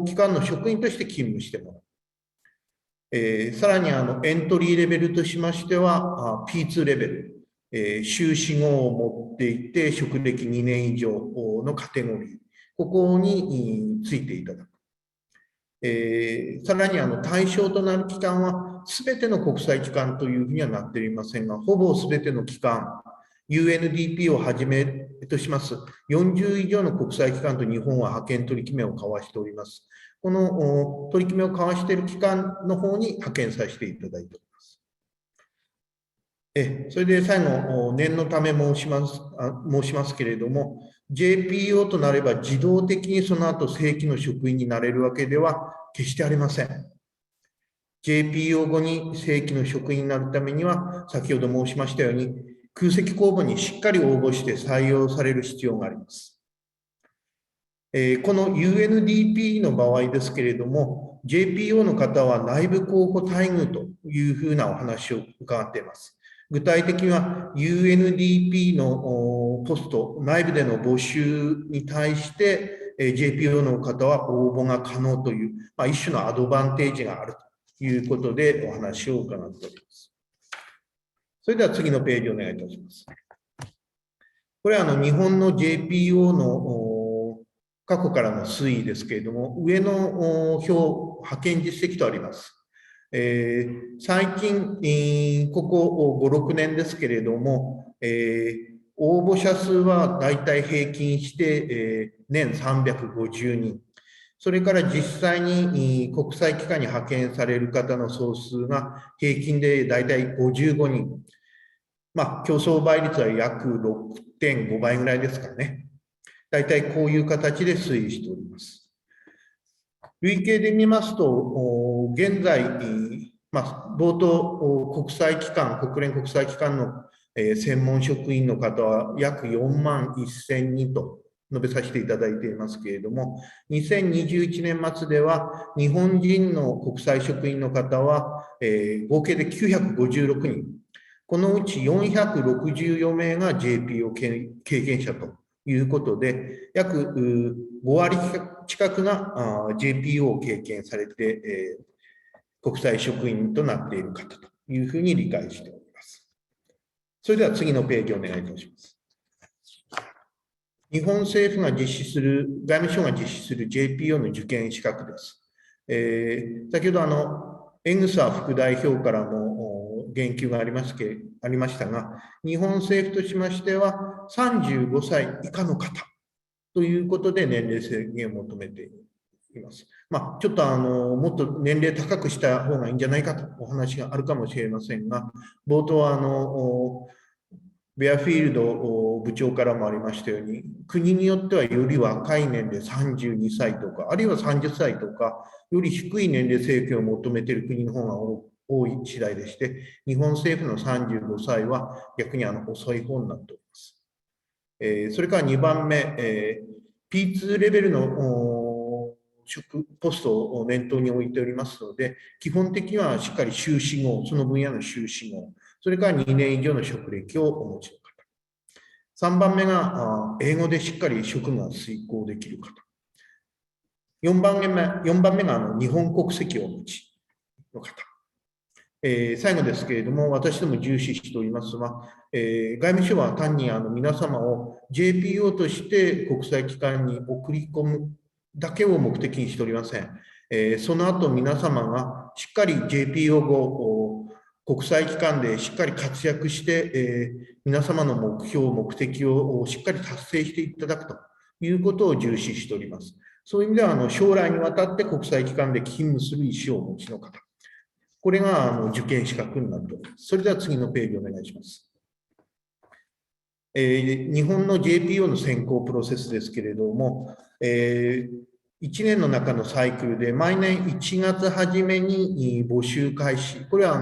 機関の職員として勤務してもらう。さらにエントリーレベルとしましては、P2 レベル、修士号を持っていて、職歴2年以上のカテゴリー、ここについていただく。さらに対象となる機関は、すべての国際機関というふうにはなっていませんが、ほぼすべての機関、UNDP をはじめとします、40以上の国際機関と日本は派遣取り決めを交わしております。この取り決めを交わしている機関の方に派遣させていただいております。それで最後、念のため申しますけれども、JPO となれば自動的にその後正規の職員になれるわけでは決してありません。JPO 後に正規の職員になるためには、先ほど申しましたように、空席公募にしっかり応募して採用される必要があります。この UNDP の場合ですけれども、JPO の方は内部候補待遇というふうなお話を伺っています。具体的には UNDP のポスト、内部での募集に対して JPO の方は応募が可能という、一種のアドバンテージがあるということでお話を伺っております。それでは次のページをお願いいたします。これは日本の JPO の過去からの推移ですけれども、上の表、派遣実績とあります。最近、ここ5、6年ですけれども、応募者数はだいたい平均して、年350人。それから実際に国際機関に派遣される方の総数が平均でだいたい55人。競争倍率は約 6.5 倍ぐらいですかね。大体こういう形で推移しております。累計で見ますと、現在、冒頭、国際機関、国連国際機関の専門職員の方は約4万1000人と述べさせていただいていますけれども、2021年末では日本人の国際職員の方は合計で956人。このうち464名が JPO 経験者ということで、約5割近くがJPO を経験されて、国際職員となっている方というふうに理解しております。それでは次のページをお願いいたします。日本政府が実施する、外務省が実施する JPO の受験資格です。先ほどエグサ副代表からも言及がありましたが、日本政府としましては35歳以下の方ということで年齢制限を求めています。ちょっともっと年齢高くした方がいいんじゃないかとお話があるかもしれませんが、冒頭ベアフィールド部長からもありましたように、国によってはより若い年齢32歳とか、あるいは30歳とか、より低い年齢制限を求めている国の方が多い次第でして、日本政府の35歳は逆に遅い方になっております。それから2番目、P2 レベルのポストを念頭に置いておりますので、基本的にはしっかり修士号、その分野の修士号、それから2年以上の職歴をお持ちの方。3番目が英語でしっかり職務が遂行できる方。4番目が日本国籍をお持ちの方。最後ですけれども、私ども重視しておりますが、外務省は単に皆様を JPO として国際機関に送り込むだけを目的にしておりません。その後皆様がしっかり JPO 後、国際機関でしっかり活躍して、皆様の目標、目的をしっかり達成していただくということを重視しております。そういう意味では、将来にわたって国際機関で勤務する意思をお持ちの方。これが受験資格になっております。それでは次のページお願いします。日本の JPO の選考プロセスですけれども、1年の中のサイクルで毎年1月初めに募集開始。これは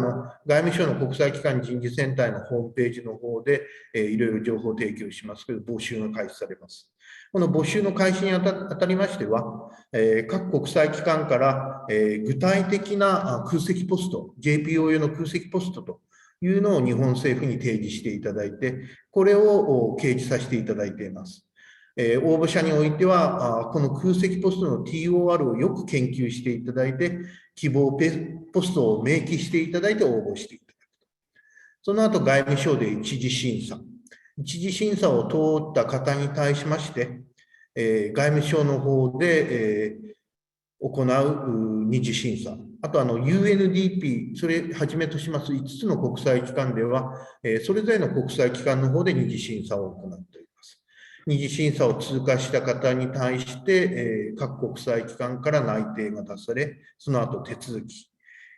外務省の国際機関人事センターのホームページの方でいろいろ情報提供しますけど、募集が開始されます。この募集の開始にあたりましては、各国際機関から具体的な空席ポスト、JPO 用の空席ポストというのを日本政府に提示していただいて、これを掲示させていただいています。応募者においては、この空席ポストの TOR をよく研究していただいて、希望ポストを明記していただいて応募していただく。その後、外務省で一次審査。一次審査を通った方に対しまして、外務省の方で、行う二次審査。あとUNDP、それはじめとします5つの国際機関では、それぞれの国際機関の方で二次審査を行っております。二次審査を通過した方に対して、各国際機関から内定が出され、その後手続き。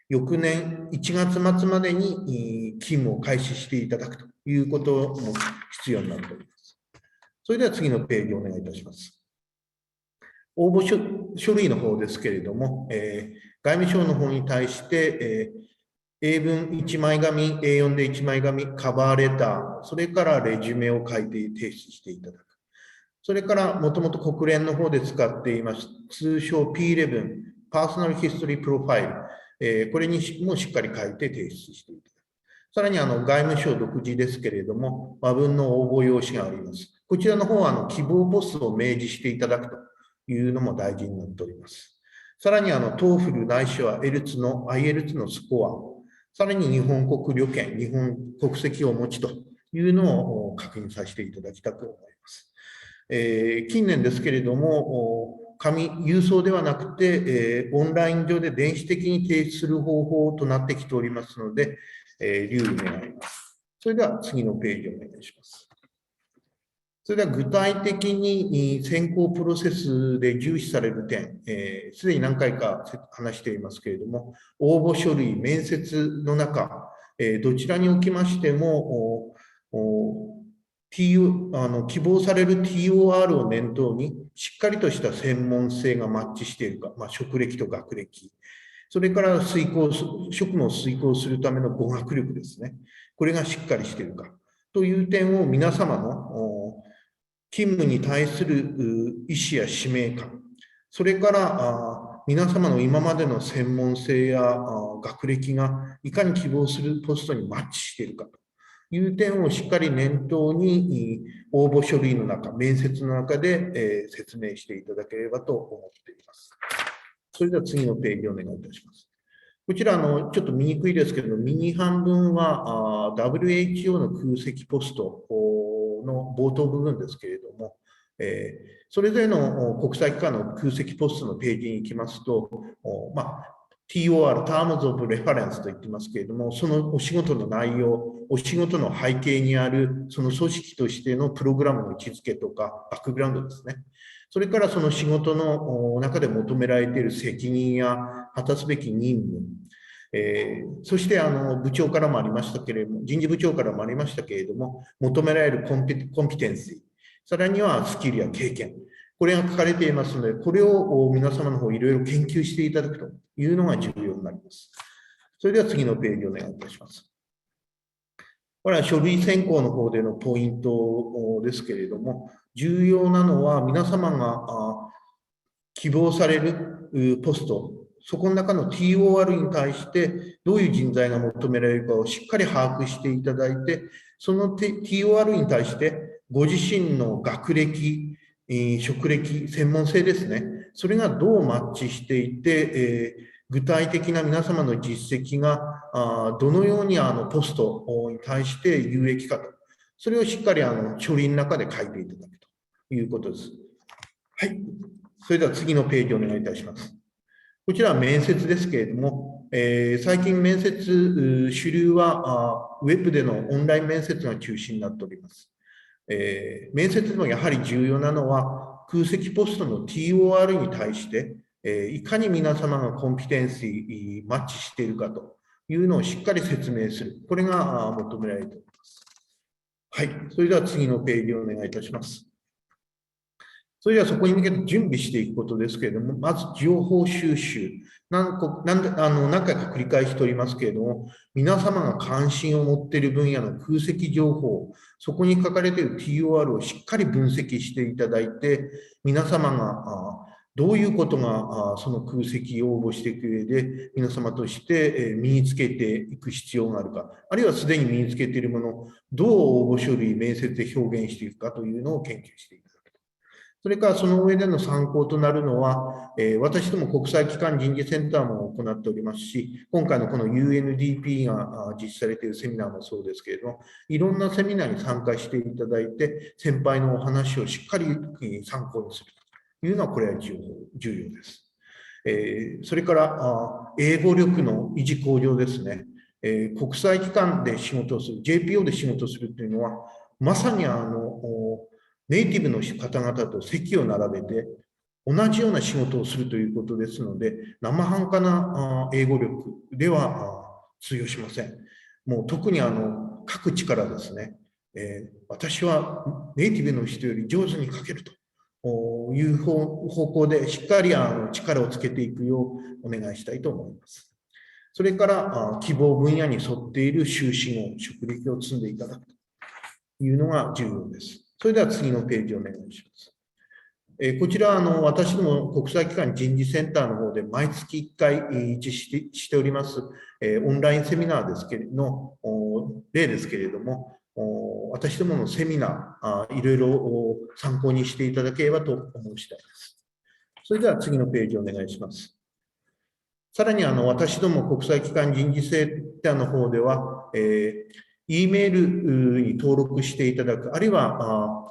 翌年1月末までに勤務を開始していただくということも必要になっております。それでは次のページをお願いいたします。応募書類の方ですけれども、外務省の方に対して、英文1枚紙、A4 で1枚紙、カバーレター、それからレジュメを書いて提出していただく。それから、もともと国連の方で使っています、通称 P11、パーソナルヒストリープロファイル、これにもしっかり書いて提出していただく。さらに、外務省独自ですけれども、和文の応募用紙があります。こちらの方は、希望ポストを明示していただくというのも大事になっております。さらに、TOEFL ないしは IELTS のスコア、さらに日本国旅券、日本国籍をお持ちというのを確認させていただきたく思います。近年ですけれども、郵送ではなくて、オンライン上で電子的に提出する方法となってきておりますので、留意願います。それでは次のページをお願いします。それでは具体的に選考プロセスで重視される点、すでに何回か話していますけれども、応募書類、面接の中、どちらにおきましても、希望される TOR を念頭に、しっかりとした専門性がマッチしているか、職歴と学歴、それから職務を遂行するための語学力ですね。これがしっかりしているかという点を皆様の勤務に対する意思や使命感、それから皆様の今までの専門性や学歴がいかに希望するポストにマッチしているかいう点をしっかり念頭に応募書類の中、面接の中で説明していただければと思っています。それでは次のページをお願いいたします。こちら、ちょっと見にくいですけれども、右半分はWHO の空席ポストの冒頭部分ですけれども、それぞれの国際機関の空席ポストのページに行きますと、TOR、Terms of Reference と言ってますけれども、そのお仕事の内容、お仕事の背景にある、その組織としてのプログラムの位置づけとか、バックグラウンドですね。それからその仕事の中で求められている責任や果たすべき任務、そして部長からもありましたけれども、人事部長からもありましたけれども、求められるコンピテンシー、さらにはスキルや経験、これが書かれていますので、これを皆様の方いろいろ研究していただくというのが重要になります。それでは次のページをお願いいたします。これは書類選考の方でのポイントですけれども、重要なのは皆様が希望されるポスト、そこの中の TOR に対してどういう人材が求められるかをしっかり把握していただいて、その TOR に対してご自身の学歴、職歴、専門性ですね、それがどうマッチしていて、具体的な皆様の実績がどのようにポストに対して有益かと、それをしっかり書類の中で書いていただくということです。はい。それでは次のページをお願いいたします。こちらは面接ですけれども、最近面接、主流はウェブでのオンライン面接が中心になっております。面接でもやはり重要なのは、空席ポストの TOR に対して、いかに皆様がコンピテンシーマッチしているかというのをしっかり説明する。これが求められております。はい。それでは次のページをお願いいたします。それではそこに向けて準備していくことですけれども、まず情報収集。何回か繰り返しておりますけれども、皆様が関心を持っている分野の空席情報、そこに書かれている TOR をしっかり分析していただいて、皆様がどういうことがその空席を応募していく上で、皆様として身につけていく必要があるか、あるいはすでに身につけているものをどう応募書類、面接で表現していくかというのを研究していく。それからその上での参考となるのは、私ども国際機関人事センターも行っておりますし、今回のこの UNDP が実施されているセミナーもそうですけれども、いろんなセミナーに参加していただいて、先輩のお話をしっかり参考にするというのは、これは重要です。それから英語力の維持向上ですね。国際機関で仕事をする、JPO で仕事をするというのは、まさにネイティブの方々と席を並べて、同じような仕事をするということですので、生半可な英語力では通用しません。もう特に書く力ですね。私はネイティブの人より上手に書けるという方向でしっかり力をつけていくようお願いしたいと思います。それから希望分野に沿っている修士号、職歴を積んでいただくというのが重要です。それでは次のページをお願いします。こちらは私ども国際機関人事センターの方で毎月1回実施しておりますオンラインセミナーですけれども、例ですけれども、私どものセミナー、いろいろ参考にしていただければと思う次第です。それでは次のページをお願いします。さらに私ども国際機関人事センターの方では、E メールに登録していただく、あるいは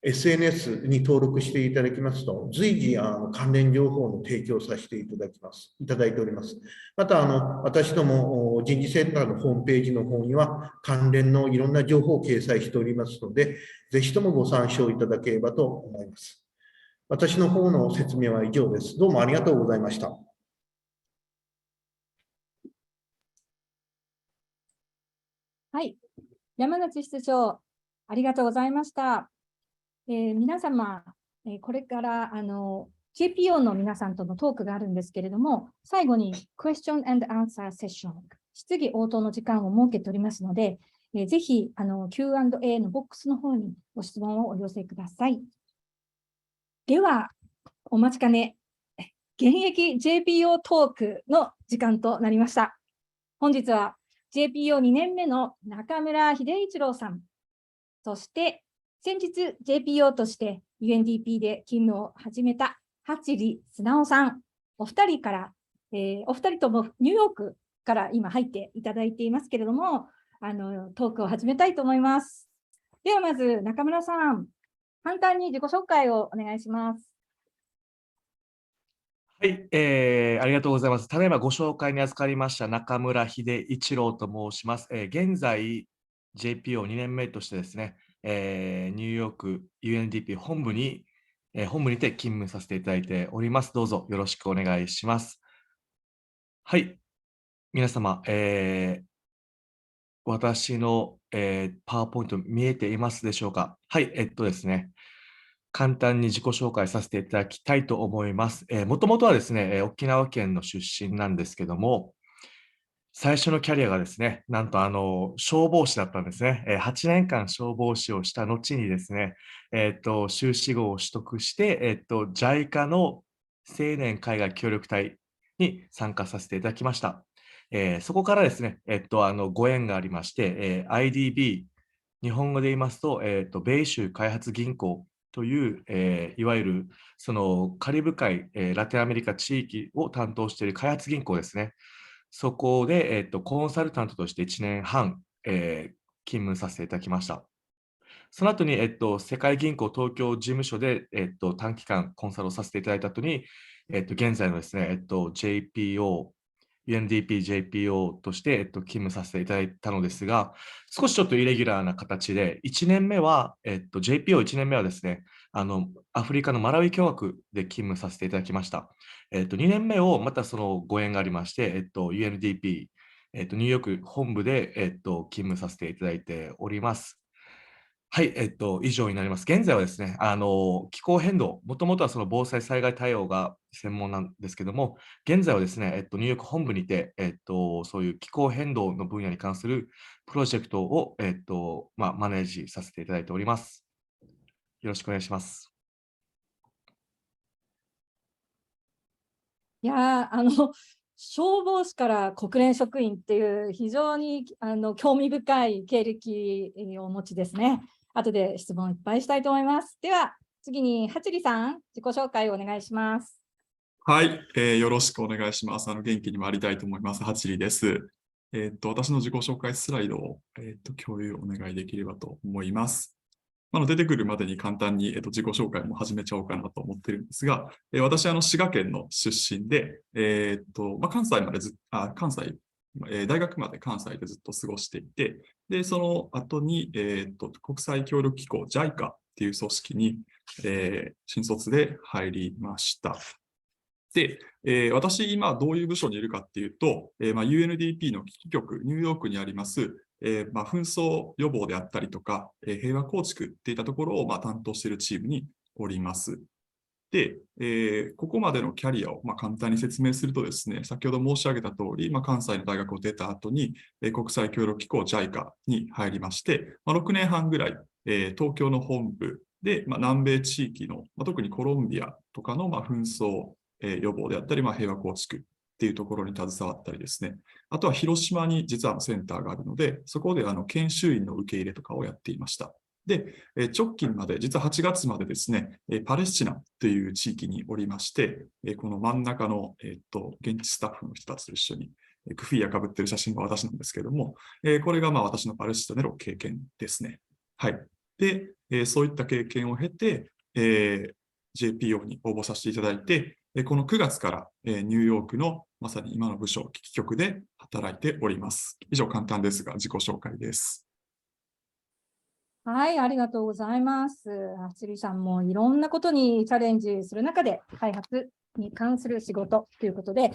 SNS に登録していただきますと、随時関連情報の提供させていただいております。また私ども人事センターのホームページの方には関連のいろんな情報を掲載しておりますので、ぜひともご参照いただければと思います。私の方の説明は以上です。どうもありがとうございました。はい、山内室長、ありがとうございました。皆様、これからJPO の皆さんとのトークがあるんですけれども、最後にクエスチョン&アンサーセッション、質疑応答の時間を設けておりますので、ぜひQ&A のボックスの方にご質問をお寄せください。では、お待ちかね、現役 JPO トークの時間となりました。本日は JPO2 年目の中村秀一郎さん、そして先日 JPO として UNDP で勤務を始めた八里素さん、お二人ともニューヨークから今入っていただいていますけれども、トークを始めたいと思います。ではまず中村さん、簡単に自己紹介をお願いします。はい、ありがとうございます。ただいまご紹介に預かりました中村秀一郎と申します。現在 JPO2 年目としてですね、ニューヨーク UNDP 本部にて勤務させていただいております。どうぞよろしくお願いします。はい、皆様、私の、パワーポイント見えていますでしょうか。はい、ですね。簡単に自己紹介させていただきたいと思います。もともとはですね、沖縄県の出身なんですけども、最初のキャリアがですね、なんと消防士だったんですね。8年間消防士をした後にですね、修士号を取得して、JICA の青年海外協力隊に参加させていただきました。そこからですね、ご縁がありまして、IDB、日本語で言いますと、米州開発銀行という、いわゆるそのカリブ海、ラテンアメリカ地域を担当している開発銀行ですね。そこで、コンサルタントとして1年半、勤務させていただきました。その後に、世界銀行東京事務所で、短期間コンサルをさせていただいた後に、現在のですね、JPO、UNDP JPO として、勤務させていただいたのですが、少しちょっとイレギュラーな形で、1年目は、JPO1 年目はですね、アフリカのマラウイ共和国で勤務させていただきました。2年目をまたそのご縁がありまして、UNDP、ニューヨーク本部で、勤務させていただいております。はい、以上になります。現在はですね、気候変動、もともとはその防災災害対応が専門なんですけども、現在はですね、ニューヨーク本部にて、そういう気候変動の分野に関するプロジェクトを、マネージさせていただいております。よろしくお願いします。いや消防士から国連職員っていう非常に興味深い経歴をお持ちですね。後で質問いっぱいしたいと思います。では次に八里さん、自己紹介をお願いします。はい、よろしくお願いします。元気に回りたいと思います。八里です。私の自己紹介スライドを、共有お願いできればと思います。出てくるまでに簡単に、自己紹介も始めちゃおうかなと思ってるんですが、私は滋賀県の出身で、関西まで大学まで関西でずっと過ごしていて、で、その後に、国際協力機構 JICA っていう組織に、新卒で入りました。で、私今どういう部署にいるかっていうと、UNDP の危機局、ニューヨークにあります、紛争予防であったりとか、平和構築っていったところを担当しているチームにおります。で、ここまでのキャリアを簡単に説明するとですね、先ほど申し上げた通り、関西の大学を出た後に、国際協力機構 JICA に入りまして、6年半ぐらい、東京の本部で、南米地域の、特にコロンビアとかの紛争予防であったり、平和構築っていうところに携わったりですね。あとは広島に実はセンターがあるので、そこで研修員の受け入れとかをやっていました。で、直近まで、実は8月までですね、パレスチナという地域におりまして、この真ん中の、現地スタッフの人たちと一緒に、クフィーやかぶってる写真が私なんですけども、これが私のパレスチナでの経験ですね。はい。で、そういった経験を経て、JPO に応募させていただいて、この9月からニューヨークのまさに今の部署、危機局で働いております。以上簡単ですが、自己紹介です。はい、ありがとうございます。八里さんもいろんなことにチャレンジする中で、開発に関する仕事ということで、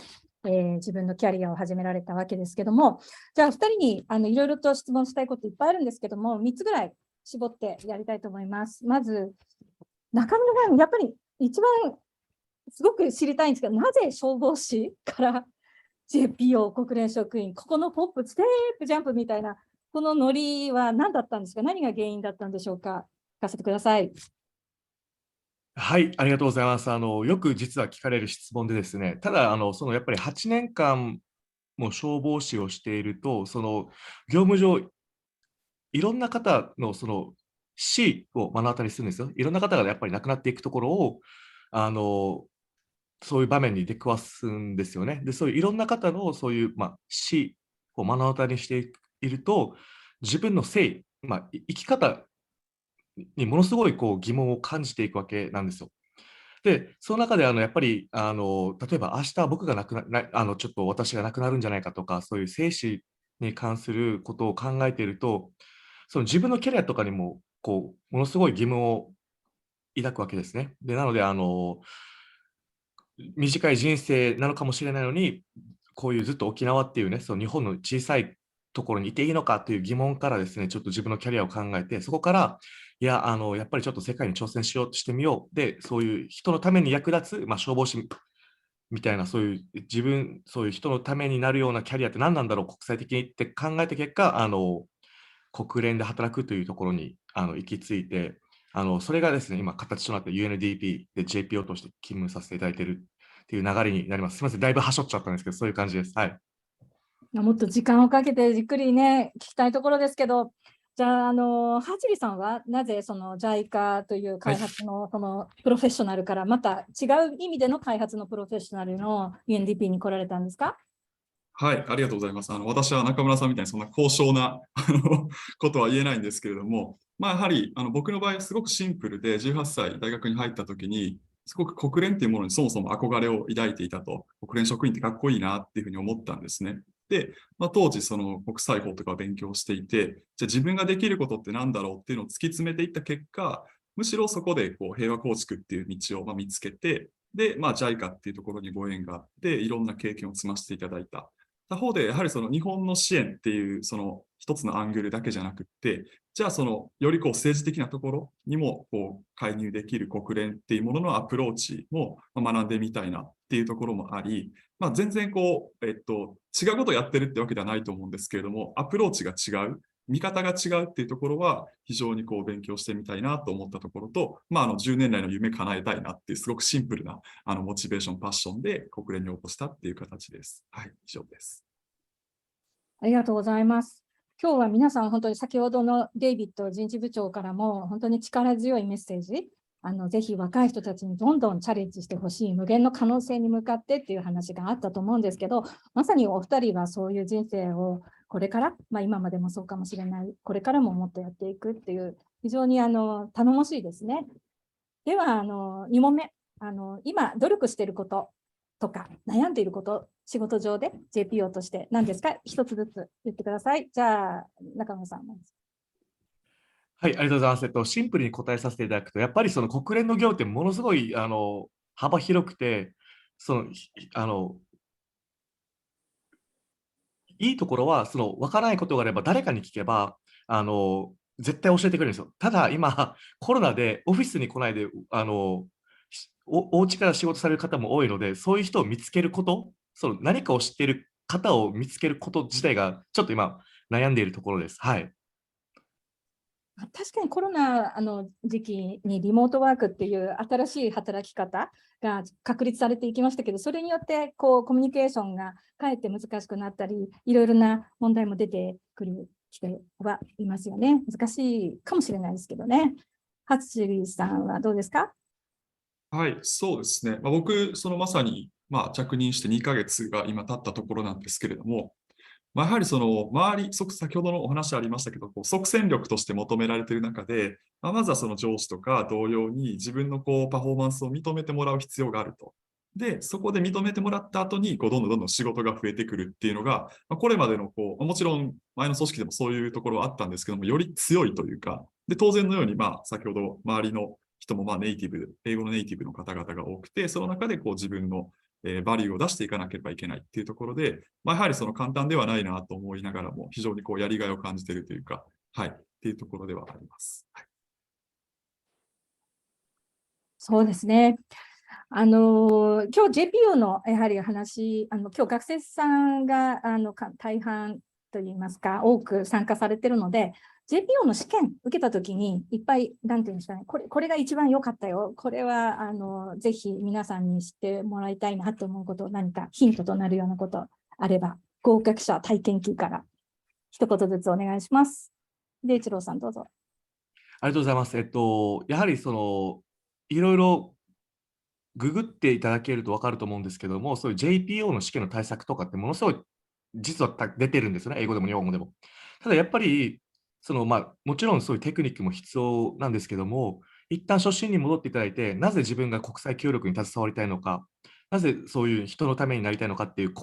自分のキャリアを始められたわけですけども、じゃあ2人にいろいろと質問したいこといっぱいあるんですけども、3つぐらい絞ってやりたいと思います。まず、中村さん、やっぱり一番すごく知りたいんですけど、なぜ消防士から JPO 国連職員、ここのポップ、ステップ、ジャンプみたいな、このノリは何だったんですか？何が原因だったんでしょうか？聞かせてください。はい、ありがとうございます。よく実は聞かれる質問でですね、ただ、やっぱり8年間もう消防士をしていると、その業務上、いろんな方のその死を目の当たりにするんですよ。いろんな方がやっぱり亡くなっていくところを、そういう場面に出くわすんですよね。で、そういういろんな方のそういう、死を目の当たりにしていると、自分の生き方にものすごいこう疑問を感じていくわけなんですよ。で、その中でやっぱり例えば明日僕が亡くなちょっと私が亡くなるんじゃないかとか、そういう生死に関することを考えていると、その自分のキャリアとかにもこうものすごい疑問を抱くわけですね。で、なので短い人生なのかもしれないのに、こういうずっと沖縄っていうね、その日本の小さいところにいていいのかという疑問からですね、ちょっと自分のキャリアを考えて、そこから、やっぱりちょっと世界に挑戦しようとしてみよう。で、そういう人のために役立つ、消防士みたいな、そういうそういう人のためになるようなキャリアって何なんだろう、国際的にって考えた結果、国連で働くというところに行き着いて、それがですね、今、形となって UNDP で JPO として勤務させていただいているっていう流れになります。すみません、だいぶはしょっちゃったんですけど、そういう感じです。はい。もっと時間をかけてじっくりね、聞きたいところですけど、じゃあ、ハチリさんはなぜその JICA という開発のそのプロフェッショナルからまた違う意味での開発のプロフェッショナルの UNDP に来られたんですか？はい、ありがとうございます。私は中村さんみたいにそんな高尚なことは言えないんですけれども、やはり僕の場合はすごくシンプルで、18歳大学に入った時に、すごく国連っていうものにそもそも憧れを抱いていたと、国連職員ってかっこいいなっていうふうに思ったんですね。で、当時その国際法とかを勉強していて、じゃあ自分ができることって何だろうっていうのを突き詰めていった結果、むしろそこでこう平和構築っていう道を見つけて、で、JICA っていうところにご縁があって、いろんな経験を積ませていただいた。他方で、やはりその日本の支援っていうその一つのアングルだけじゃなくって、じゃあそのよりこう政治的なところにもこう介入できる国連っていうもののアプローチも学んでみたいなっていうところもあり、全然こう、違うことをやってるってわけではないと思うんですけれども、アプローチが違う。見方が違うっていうところは非常にこう勉強してみたいなと思ったところと、10年来の夢叶えたいなっていうすごくシンプルなモチベーション、パッションで国連に応募したっていう形です。はい、以上です。ありがとうございます。今日は皆さん本当に先ほどのデイビッド人事部長からも本当に力強いメッセージ、ぜひ若い人たちにどんどんチャレンジしてほしい無限の可能性に向かってっていう話があったと思うんですけど、まさにお二人はそういう人生をこれから、今までもそうかもしれない、これからももっとやっていくっていう非常に頼もしいですね。では2問目、今努力していることとか悩んでいること、仕事上で JPO として何ですか？一つずつ言ってください。じゃあ中野さん。はい、ありがとうございます。シンプルに答えさせていただくと、やっぱりその国連の業ってものすごい幅広くて、いいところは、分からないことがあれば誰かに聞けば、絶対教えてくれるんですよ。ただ今、コロナでオフィスに来ないで、お家から仕事される方も多いので、そういう人を見つけること、何かを知っている方を見つけること自体が、ちょっと今、悩んでいるところです。はい。確かにコロナの時期にリモートワークっていう新しい働き方が確立されていきましたけど、それによってこうコミュニケーションがかえって難しくなったり、いろいろな問題も出てくる人はいますよね。難しいかもしれないですけどね。ハツシリさんはどうですか？はい、そうですね。僕、まさに、着任して2ヶ月が今経ったところなんですけれども、やはりその周り、先ほどのお話ありましたけど、即戦力として求められている中で、まずはその上司とか同僚に自分のパフォーマンスを認めてもらう必要があると。で、そこで認めてもらった後に、どんどん仕事が増えてくるっていうのが、これまでのもちろん前の組織でもそういうところはあったんですけども、より強いというか、で、当然のように、先ほど周りの人もネイティブ、英語のネイティブの方々が多くて、その中で自分のバリューを出していかなければいけないっていうところで、やはりその簡単ではないなと思いながらも、非常にやりがいを感じているというか、はい、っていうところではあります。はい、そうですね。今日 JPO のやはり話、今日学生さんが大半といいますか、多く参加されているので、JPO の試験受けたときに、いっぱい、なんていうんですかね、これが一番良かったよ、これはぜひ皆さんに知ってもらいたいなと思うこと、何かヒントとなるようなことあれば合格者体験記から一言ずつお願いします。で、一郎さんどうぞ。ありがとうございます。やはりいろいろググっていただけると分かると思うんですけども、そういう JPO の試験の対策とかってものすごい実は出てるんですよね、英語でも日本語でも。ただやっぱり、もちろんそういうテクニックも必要なんですけども、一旦初心に戻っていただいて、なぜ自分が国際協力に携わりたいのか、なぜそういう人のためになりたいのかっていう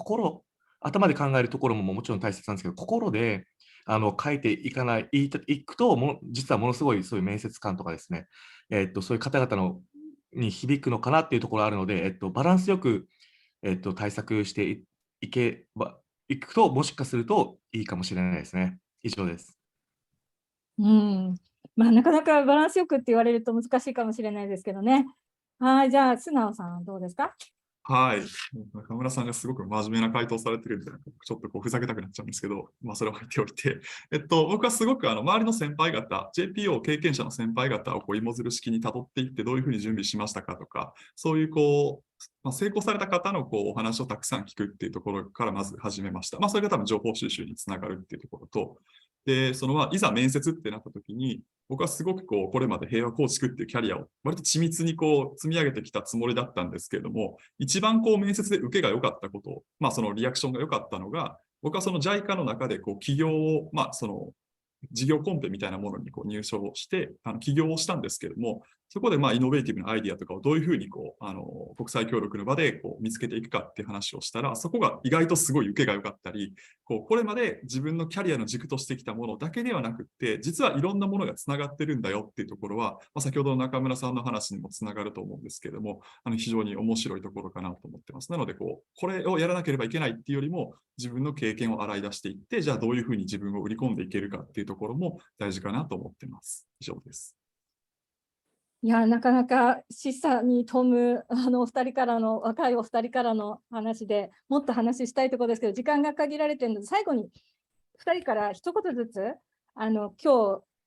頭で考えるところももちろん大切なんですけど、心で書いていくと実はものすごいそういう面接官とかですね、そういう方々に響くのかなっていうところがあるので、バランスよく、対策していくと、もしかするといいかもしれないですね。以上です。なかなかバランスよくって言われると難しいかもしれないですけどね。はい、じゃあ、素直さんどうですか？はい。中村さんがすごく真面目な回答されてるんで、ちょっとふざけたくなっちゃうんですけど、それを置いておいて、僕はすごく周りの先輩方、JPO 経験者の先輩方を芋づる式に辿っていって、どういうふうに準備しましたかとか、そういう成功された方のお話をたくさん聞くっていうところからまず始めました。それが多分情報収集につながるっていうところと、で、いざ面接ってなった時に、僕はすごくこれまで平和構築っていうキャリアを割と緻密に積み上げてきたつもりだったんですけれども、一番面接で受けが良かったこと、そのリアクションが良かったのが、僕はその JICA の中で企業を、事業コンペみたいなものに入賞して、起業をしたんですけれども、そこでイノベーティブなアイディアとかをどういうふうに国際協力の場で見つけていくかっていう話をしたら、そこが意外とすごい受けが良かったり、これまで自分のキャリアの軸としてきたものだけではなくって、実はいろんなものがつながってるんだよっていうところは、先ほどの中村さんの話にもつながると思うんですけれども、非常に面白いところかなと思ってます。なのでこれをやらなければいけないっていうよりも、自分の経験を洗い出していって、じゃあどういうふうに自分を売り込んでいけるかっていうところも大事かなと思ってます。以上です。いや、なかなか示唆に富む若いお二人からの話でもっと話したいところですけど、時間が限られているので、最後に2人から一言ずつ今日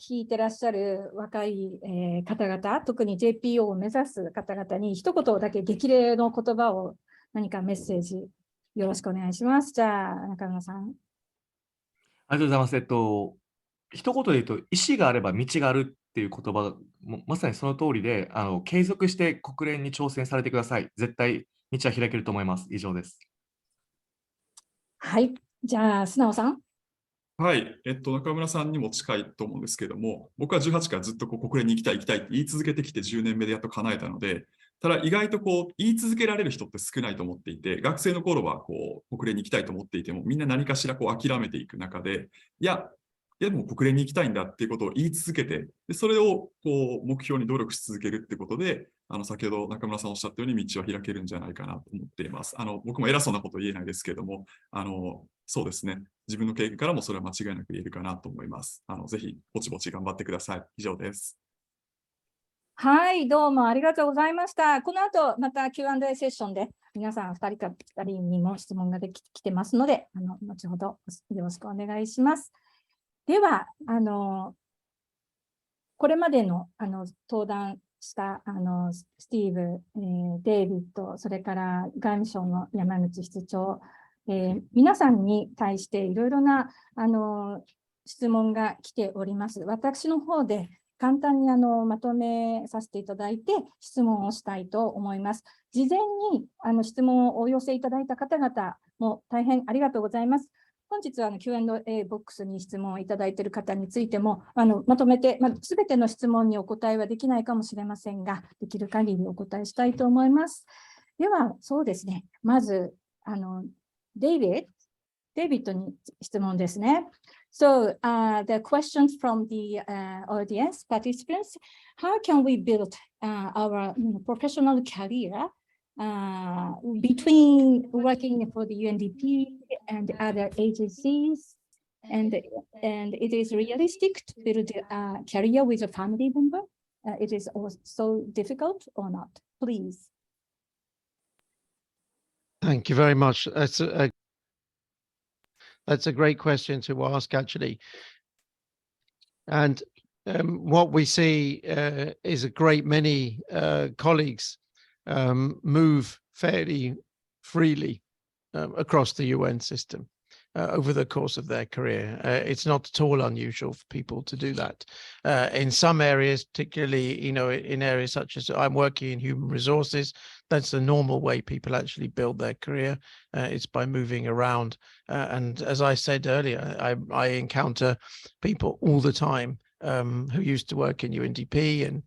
聞いてらっしゃる若い、方々、特に JPO を目指す方々に一言だけ激励の言葉を、何かメッセージよろしくお願いします。じゃあ中村さん。ありがとうございます。一言で言うと、意思があれば道があるっていう言葉、まさにその通りで、継続して国連に挑戦されてください。絶対道は開けると思います。以上です。はい。じゃあ、素直さん。はい。中村さんにも近いと思うんですけども、僕は18からずっと国連に行きたいって言い続けてきて10年目でやっと叶えたので、ただ意外と言い続けられる人って少ないと思っていて、学生の頃は国連に行きたいと思っていても、みんな何かしら諦めていく中で、でも国連に行きたいんだっていうことを言い続けて、でそれを目標に努力し続けるってことで、先ほど中村さんおっしゃったように道は開けるんじゃないかなと思っています。僕も偉そうなこと言えないですけども、そうですね。自分の経験からもそれは間違いなく言えるかなと思います。ぜひ、ぼちぼち頑張ってください。以上です。はい、どうもありがとうございました。この後、また Q&A セッションで、皆さん2人にも質問が来てますので、後ほどよろしくお願いします。では、これまでの登壇したスティーブ、デイビッド、それから外務省の山口室長、皆さんに対していろいろな質問が来ております。私の方で簡単にまとめさせていただいて質問をしたいと思います。事前に質問をお寄せいただいた方々も大変ありがとうございます。本日はQ&A ボックスに質問をいただいている方についてもまとめて、すべての質問にお答えはできないかもしれませんが、できる限りお答えしたいと思います。では、そうですね、まずデイビッドに質問ですね。So, the questions from the audience participants, how can we build our professional career between working for the UNDP and other agencies, and it is realistic to build a career with a family member? It is also difficult or not? Please. Thank you very much. That's a great question to ask, actually. And what we see is a great many colleagues move fairly freely across the UN system. over the course of their career. It's not at all unusual for people to do that. In some areas, particularly, in areas such as I'm working in human resources, that's the normal way people actually build their career. It's by moving around. And as I said earlier, I encounter people all the time who used to work in UNDP and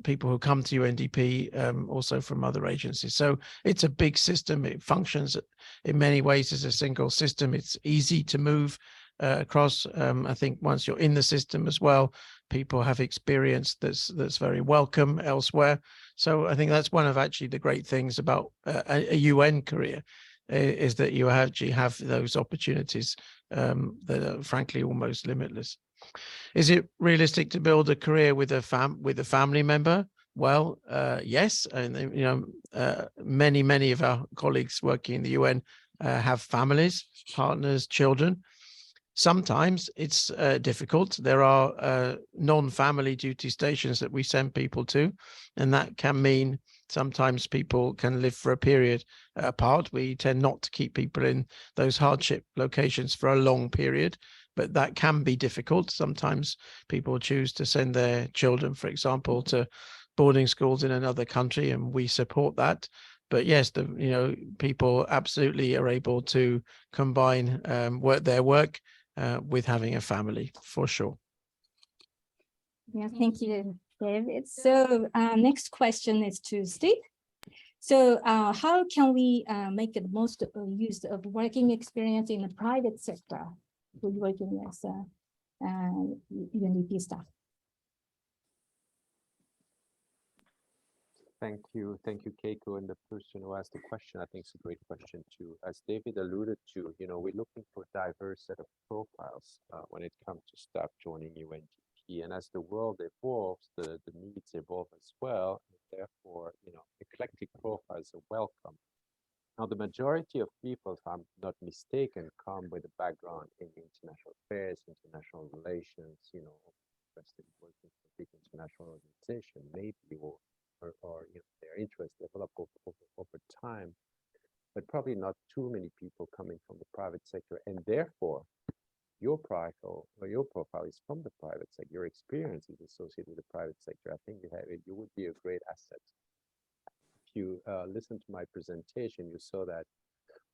people who come to UNDP also from other agencies. So it's a big system. It functions in many ways as a single system. It's easy to move across. I think once you're in the system as well, people have experience that's very welcome elsewhere. So I think that's one of actually the great things about a UN career, is that you actually have those opportunities that are frankly almost limitless. Is it realistic to build a career with a family member? Well, yes, and many of our colleagues working in the UN have families, partners, children. Sometimes it's difficult. There are non-family duty stations that we send people to, and that can mean sometimes people can live for a period apart. We tend not to keep people in those hardship locations for a long period, but that can be difficult. Sometimes people choose to send their children, for example, to boarding schools in another country, and we support that. But yes, people absolutely are able to combine their work with having a family, for sure. Yeah, thank you, David. So next question is to Steve. So how can we make the most use of working experience in the private sector with working as UNDP staff? Thank you, Keiko, and the person who asked the question. I think it's a great question too. As David alluded to, we're looking for a diverse set of profiles when it comes to staff joining UNDP. And as the world evolves, the needs evolve as well. And therefore, eclectic profiles are welcome. Now, the majority of people, if I'm not mistaken, come with a background in international affairs, international relations, interested in working for a big international organization, maybe, or their interests develop over time, but probably not too many people coming from the private sector. And therefore, your profile is from the private sector. Your experience is associated with the private sector. I think you would be a great asset. If you listen to my presentation, you saw that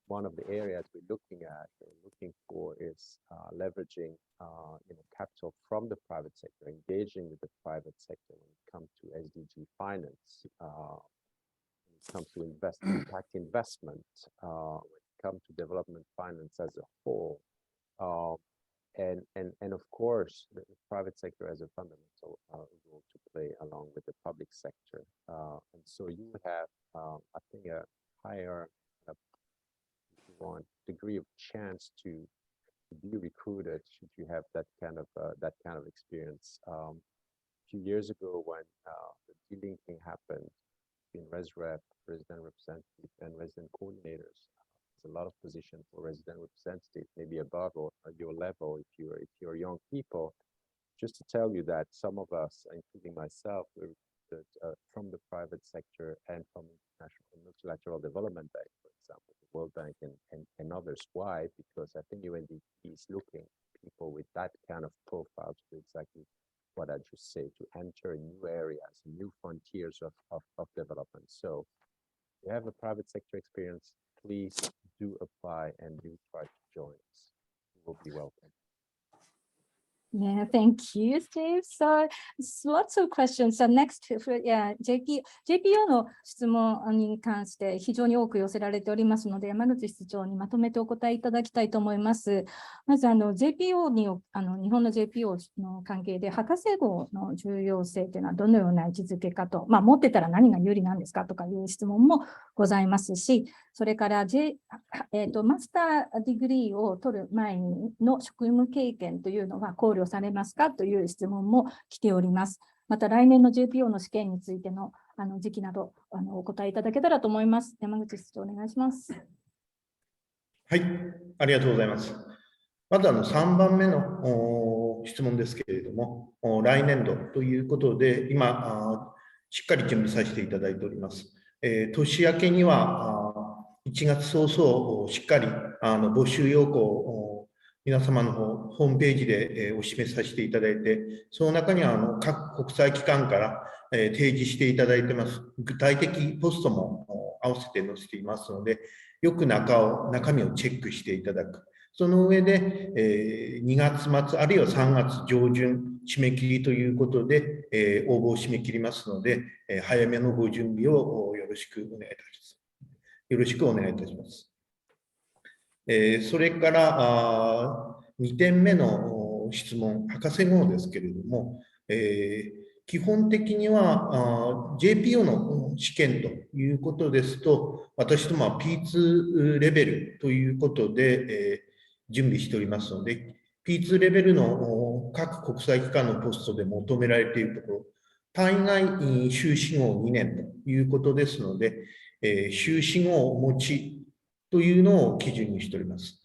one of the areas we're looking for is leveraging capital from the private sector, engaging with the private sector when it comes to SDG finance, when it comes to impact investment, when it comes to development finance as a whole. And of course, the private sector has a fundamental role to play along with the public sector. And so you would have, I think, a higher degree of chance to be recruited should you have that kind of experience. A few years ago, when the delinking happened between ResRep, resident representative, and resident coordinators, there's a lot of position for resident representative, maybe above or your level if you're young people. Just to tell you that some of us, including myself, we're from the private sector and from international multilateral development bank, for example, the World Bank and others. Why? Because I think UNDP is looking at people with that kind of profile to do exactly what I just said, to enter new areas, new frontiers of development. So if you have a private sector experience, please do apply and do try to join us. You will be welcome. Yeah, thank you, Steve. So lots of questions. So next, JPO の質問に関して非常に多く寄せられておりますので、山口室長にまとめてお答えいただきたいと思います。まずJPO に日本の JPO の関係で博士号の重要性というのはどのような位置づけかと、持ってたら何が有利なんですかとかいう質問もございますし、それから、マスターディグリーを取る前の職務経験というのは考慮されますかという質問も来ております。また来年の JPO の試験についての時期などお答えいただけたらと思います。山口室長お願いします。はい、ありがとうございます。まず3番目の質問ですけれども、来年度ということで今しっかり準備させていただいております。年明けには1月早々、しっかり募集要項を皆様のホームページでお示しさせていただいて、その中には各国際機関から提示していただいてます。具体的ポストも合わせて載せていますので、よく中身をチェックしていただく。その上で、2月末、あるいは3月上旬締め切りということで、応募を締め切りますので、早めのご準備をよろしくお願いいたします。よろしくお願いいたします。それから2点目の質問、博士号ですけれども、基本的にはJPO の試験ということですと、私どもは P2 レベルということで、準備しておりますので、P2 レベルの各国際機関のポストで求められているところ、大概修士号2年ということですので、修士号をお持ちというのを基準にしております。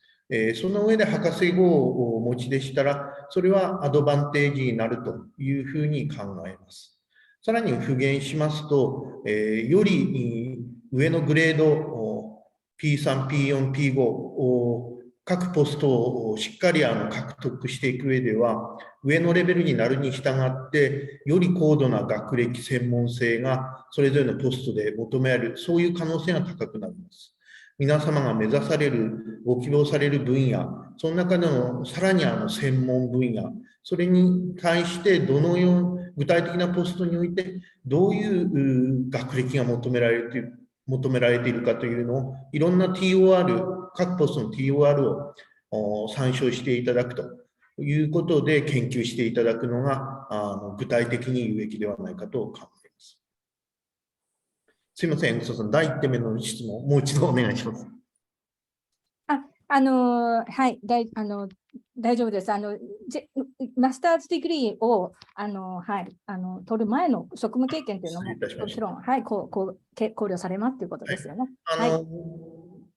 その上で博士号をお持ちでしたら、それはアドバンテージになるというふうに考えます。さらに復元しますと、より上のグレード P3、P4、P5 を各ポストをしっかり獲得していく上では、上のレベルになるに従って、より高度な学歴、専門性がそれぞれのポストで求められる、そういう可能性が高くなります。皆様が目指される、ご希望される分野、その中でのさらに専門分野、それに対して具体的なポストにおいて、どういう学歴が求められているかというのを、いろんな TOR、各ポストの TOR を参照していただくということで研究していただくのが、具体的に有益ではないかと考えます。すいません、さん、第1点目の質問、もう一度お願いします。はい、大丈夫です。マスターズディグリーを取る前の職務経験というのも、もちろん、はい、考慮されますということですよね。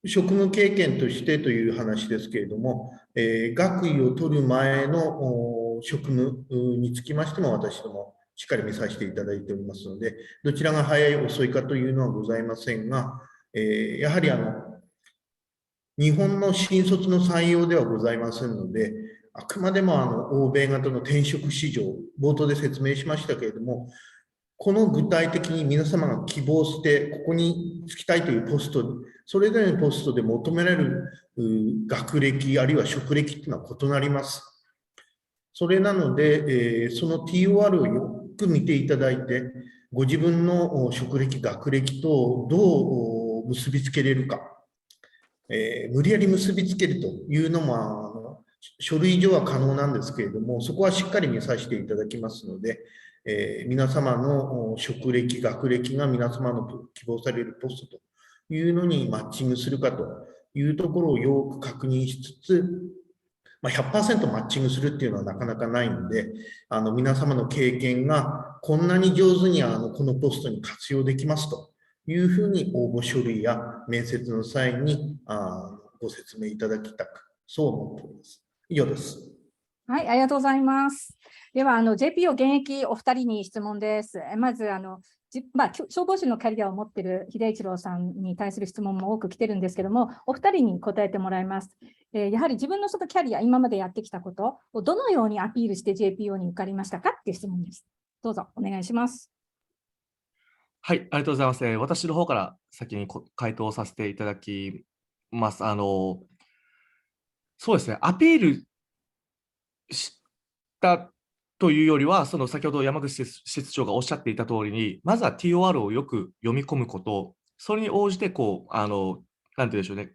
職務経験としてという話ですけれども、学位を取る前の職務につきましても、私どもしっかり見させていただいておりますので、どちらが早い遅いかというのはございませんが、やはり日本の新卒の採用ではございませんので、あくまでも欧米型の転職市場、冒頭で説明しましたけれども、この具体的に皆様が希望して、ここに就きたいというポスト、それぞれのポストで求められる学歴、あるいは職歴というのは異なります。それなので、その TOR をよく見ていただいて、ご自分の職歴、学歴とどう結びつけれるか。無理やり結びつけるというのも書類上は可能なんですけれども、そこはしっかり見させていただきますので、皆様の職歴、学歴が皆様の希望されるポストというのにマッチングするかというところをよく確認しつつ、100% マッチングするっていうのはなかなかないので、皆様の経験がこんなに上手にこのポストに活用できますというふうに応募書類や面接の際にご説明いただきたく、そう思っております。以上です。はい、ありがとうございます。では、JPO 現役お二人に質問です。まず、消防士のキャリアを持っている秀一郎さんに対する質問も多く来てるんですけども、お二人に答えてもらいます。やはり自分のキャリア、今までやってきたことをどのようにアピールして JPO に受かりましたかっていう質問です。どうぞ、お願いします。はい、ありがとうございます。私の方から先に回答させていただきます。そうですね、アピールしたというよりは、先ほど山口室長がおっしゃっていた通りに、まずは TOR をよく読み込むこと、それに応じてなんて言うんでしょうね、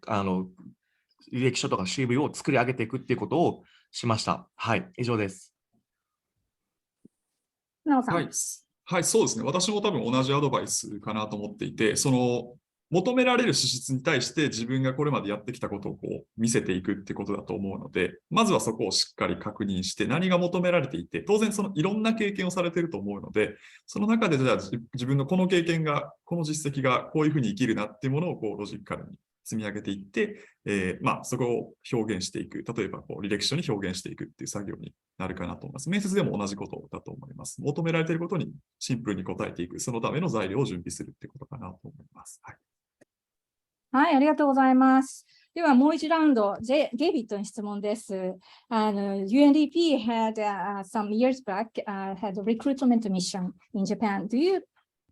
履歴書とか CV を作り上げていくっていうことをしました。はい、以上です。なおさん。はい、そうですね。私も多分同じアドバイスかなと思っていて、求められる資質に対して自分がこれまでやってきたことを見せていくってことだと思うので、まずはそこをしっかり確認して何が求められていて、当然いろんな経験をされていると思うので、その中でじゃあ自分のこの経験が、この実績がこういうふうに生きるなっていうものをロジカルに積み上げていって、そこを表現していく。例えば履歴書に表現していくっていう作業になるかなと思います。面接でも同じことだと思います。求められていることにシンプルに答えていく。そのための材料を準備するってことかなと思います。はい。はい、ありがとうございます。では、もう一ラウンド、デイビッドに質問です。UNDP had some years back had a recruitment mission in Japan. Do you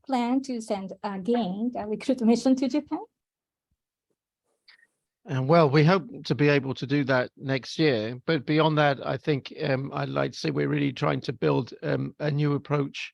plan to send again a recruitment mission to Japan? Well, we hope to be able to do that next year. But beyond that, I think I'd like to say we're really trying to build a new approach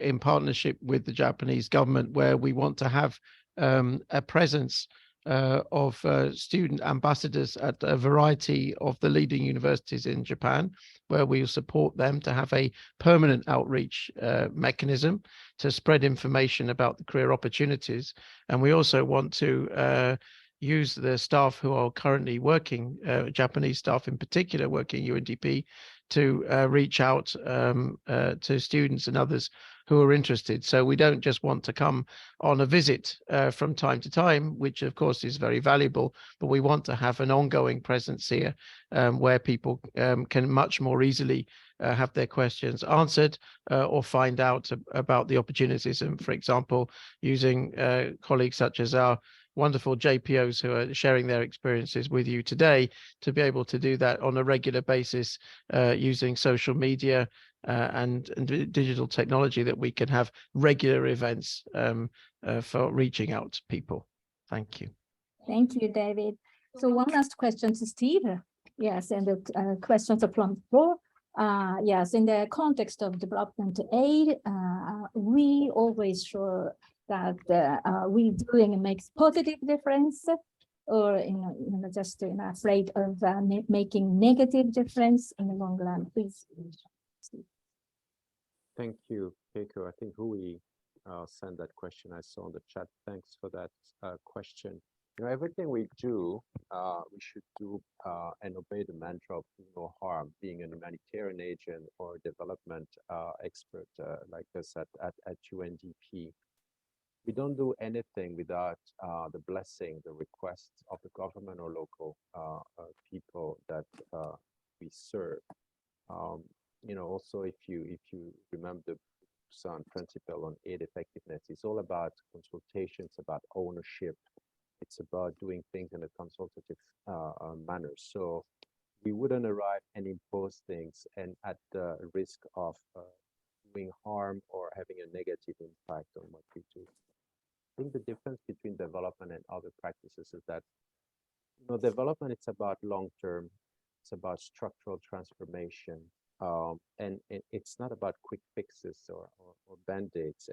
in partnership with the Japanese government, where we want to have a presence of student ambassadors at a variety of the leading universities in Japan, where we will support them to have a permanent outreach mechanism to spread information about the career opportunities. And we also want to use the staff who are currently working, Japanese staff in particular, working UNDP, to reach out to students and others who are interested. So we don't just want to come on a visit from time to time, which of course is very valuable, but we want to have an ongoing presence here where people can much more easily have their questions answered or find out about the opportunities. And for example, using colleagues such as our wonderful JPOs who are sharing their experiences with you today, to be able to do that on a regular basis using social media and digital technology, that we can have regular events for reaching out to people. Thank you. Thank you, David. So one last question to Steve. Yes, and the questions are from the floor. Yes, in the context of development aid, we always show that we doing makes positive difference, or just afraid of making negative difference in the long run. Please. Thank you, Keiko. I think Hui sent that question. I saw in the chat. Thanks for that question. Everything we do, we should do and obey the mantra of no harm. Being a humanitarian agent or development expert like this at UNDP, we don't do anything without the blessing, the request of the government or local people that we serve. Also, if you remember the Busan principle on aid effectiveness, it's all about consultations, about ownership. It's about doing things in a consultative manner. So we wouldn't arrive and impose things and at the risk of doing harm or having a negative impact on what we do. I think the difference between development and other practices is that development, it's about long-term, it's about structural transformation, and it's not about quick fixes or band-aids.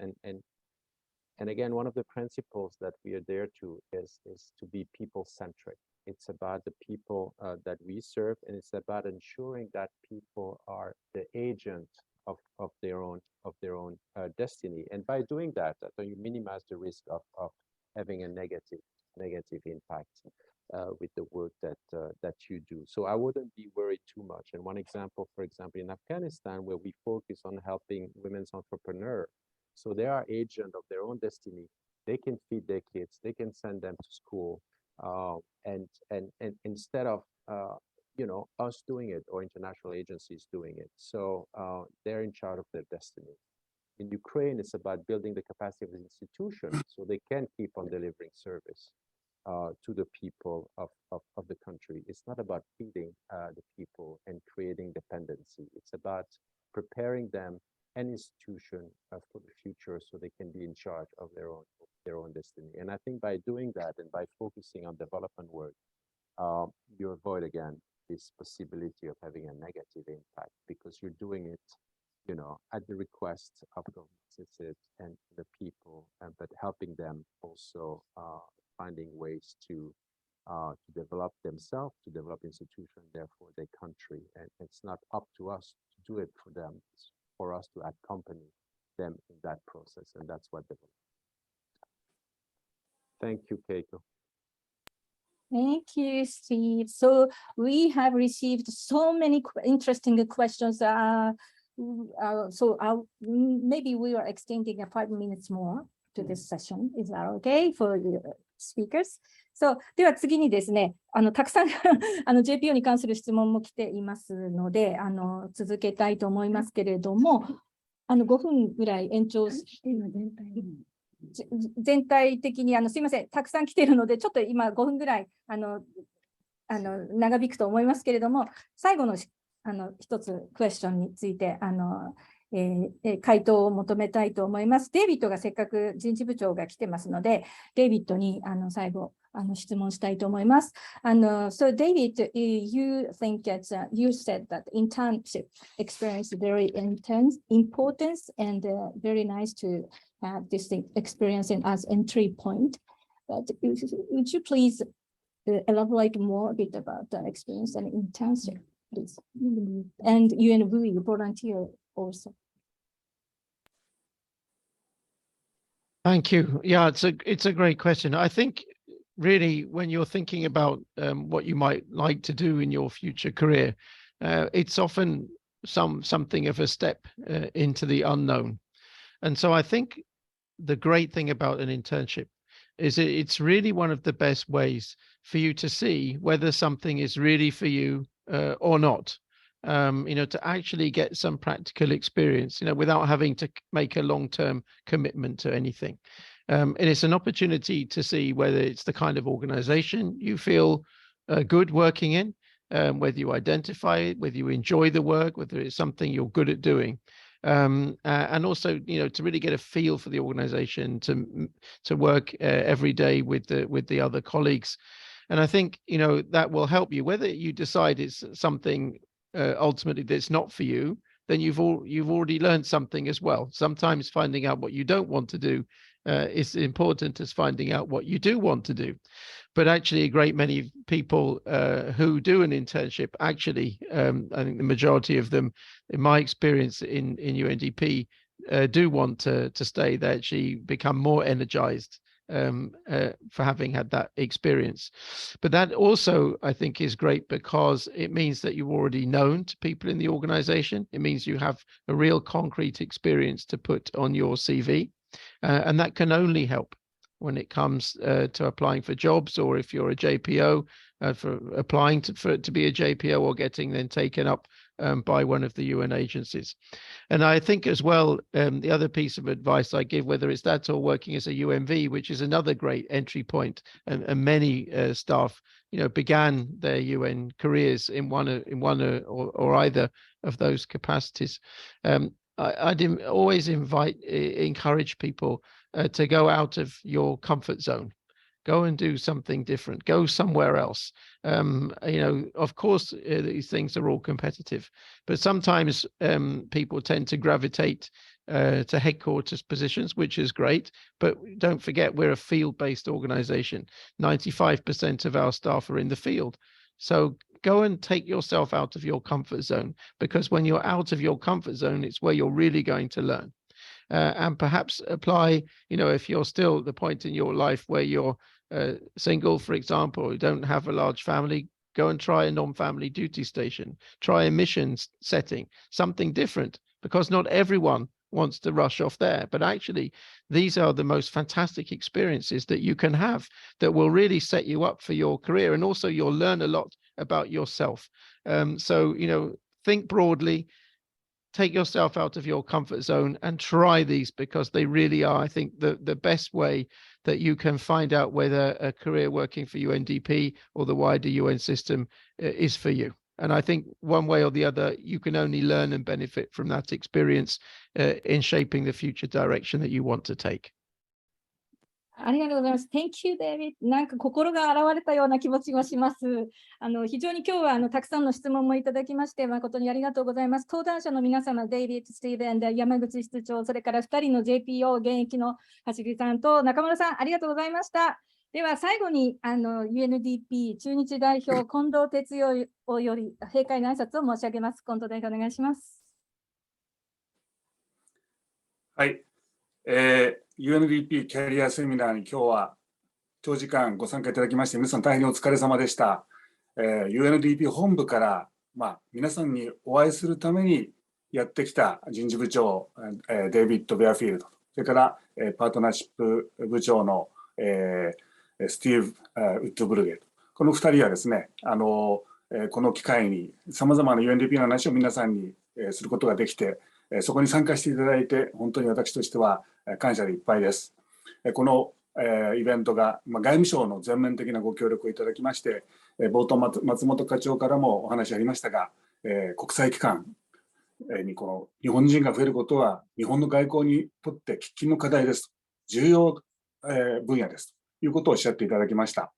And again, one of the principles that we are there to is to be people-centric. It's about the people that we serve, and it's about ensuring that people are the agent of their own destiny. And by doing that, you minimize the risk of having a negative impact with the work that you do. So I wouldn't be worried too much. And one example, for example, in Afghanistan, where we focus on helping women's entrepreneurs, so they are agents of their own destiny. They can feed their kids, they can send them to school, and instead of us doing it or international agencies doing it. So they're in charge of their destiny. In Ukraine, it's about building the capacity of the institution so they can keep on delivering service to the people of the country. It's not about feeding the people and creating dependency. It's about preparing them an institution for the future so they can be in charge of their own destiny. And I think by doing that and by focusing on development work, you avoid again this possibility of having a negative impact, because you're doing it, at the request of governments and the people, but helping them also finding ways to develop themselves, to develop institutions, therefore their country. And it's not up to us to do it for them. It's for us to accompany them in that process, and that's what development. Thank you, Keiko. Thank you, Steve. So we have received so many interesting questions. Maybe we are extending 5 minutes more to this session. Is that okay for the speakers? So では次にですね、たくさんJPO に関する質問も来ていますので、続けたいと思いますけれども、5分ぐらい延長して、全体的にすいません、たくさん来ているので、ちょっと今5分ぐらい長引くと思いますけれども、最後の一つクエスチョンについて回答を求めたいと思います。デイビッドがせっかく人事部長が来てますので、デイビッドに最後質問したいと思います。So David, you think that you said that internship experience is very important and very nice to have this experience as entry point. But would you please elaborate more a bit about the experience and internship, please? And UNV volunteer also. Thank you. Yeah, it's a great question. I think really when you're thinking about what you might like to do in your future career, it's often something of a step into the unknown. And so I think the great thing about an internship is it's really one of the best ways for you to see whether something is really for you or not. To actually get some practical experience, without having to make a long-term commitment to anything. And it's an opportunity to see whether it's the kind of organization you feel good working in, whether you identify it, whether you enjoy the work, whether it's something you're good at doing. And also, to really get a feel for the organization, to work every day with the other colleagues. And I think, that will help you, whether you decide it's something ultimately that's not for you, then you've already learned something as well. Sometimes finding out what you don't want to do is important as finding out what you do want to do. But actually a great many people who do an internship, actually, I think the majority of them, in my experience in UNDP, do want to stay. They actually become more energized for having had that experience. But that also, I think, is great because it means that you're already known to people in the organization. It means you have a real concrete experience to put on your CV. And that can only help when it comes to applying for jobs, or if you're a JPO, for applying to be a JPO or getting then taken up by one of the UN agencies. And I think as well, the other piece of advice I give, whether it's that or working as a UMV, which is another great entry point, and many staff, began their UN careers in one or either of those capacities. I'd always encourage people to go out of your comfort zone. Go and do something different. Go somewhere else. Of course, these things are all competitive, but sometimes people tend to gravitate to headquarters positions, which is great. But don't forget, we're a field-based organization. 95% of our staff are in the field. So go and take yourself out of your comfort zone, because when you're out of your comfort zone, it's where you're really going to learn. And perhaps apply, if you're still at the point in your life where you're single, for example, or don't have a large family, go and try a non-family duty station, try a missions setting, something different, because not everyone wants to rush off there. But actually, these are the most fantastic experiences that you can have that will really set you up for your career. And also you'll learn a lot about yourself. So, think broadly, take yourself out of your comfort zone and try these, because they really are, I think, the best way that you can find out whether a career working for UNDP or the wider UN system is for you. And I think one way or the other, you can only learn and benefit from that experience in shaping the future direction that you want to take. ありがとうございます。Thank you, David. なんか心が洗われたような気持ちがします。非常に今日はたくさんの質問もいただきまして、誠にありがとうございます。登壇者の皆様、デイビッド、スティーブン、山口室長、それから2人の JPO 現役の橋口さんと中村さん、ありがとうございました。では最後にUNDP 駐日代表、近藤哲代より閉会の挨拶を申し上げます。近藤代表、お願いします。はい。UNDP キャリアセミナーに今日は長時間ご参加いただきまして、皆さん大変お疲れ様でした。UNDP 本部から、皆さんにお会いするためにやってきた人事部長、デイビッド・ベアフィールド、それから、パートナーシップ部長の、スティーブ・ウッドブルゲ、この2人はですね、この機会にさまざまな UNDP の話を皆さんにすることができて、そこに参加していただいて、本当に私としては感謝でいっぱいです。このイベントが外務省の全面的なご協力をいただきまして、冒頭松本課長からもお話ありましたが、国際機関にこの日本人が増えることは日本の外交にとって喫緊の課題ですと、重要分野ですということをおっしゃっていただきました。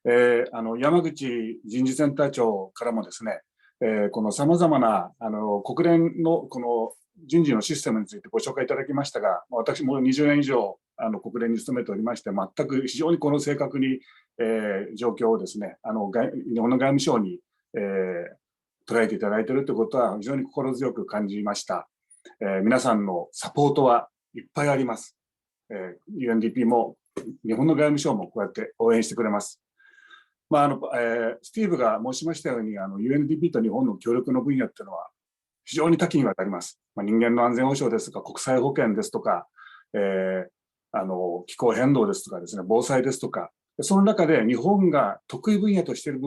山口人事センター長からもですね、このさまざまな国連のこの人事のシステムについてご紹介いただきましたが、私も20年以上国連に勤めておりまして、全く非常にこの正確に、状況をですね、日本の外務省に、捉えていただいているということは非常に心強く感じました。皆さんのサポートはいっぱいあります。UNDP も日本の外務省もこうやって応援してくれます。スティーブが申しましたようにUNDP と日本の協力の分野っていうのは非常に多岐にわたります。人間の安全保障ですとか国際保険ですとか、気候変動ですとかですね、防災ですとか、その中で日本が得意分野としている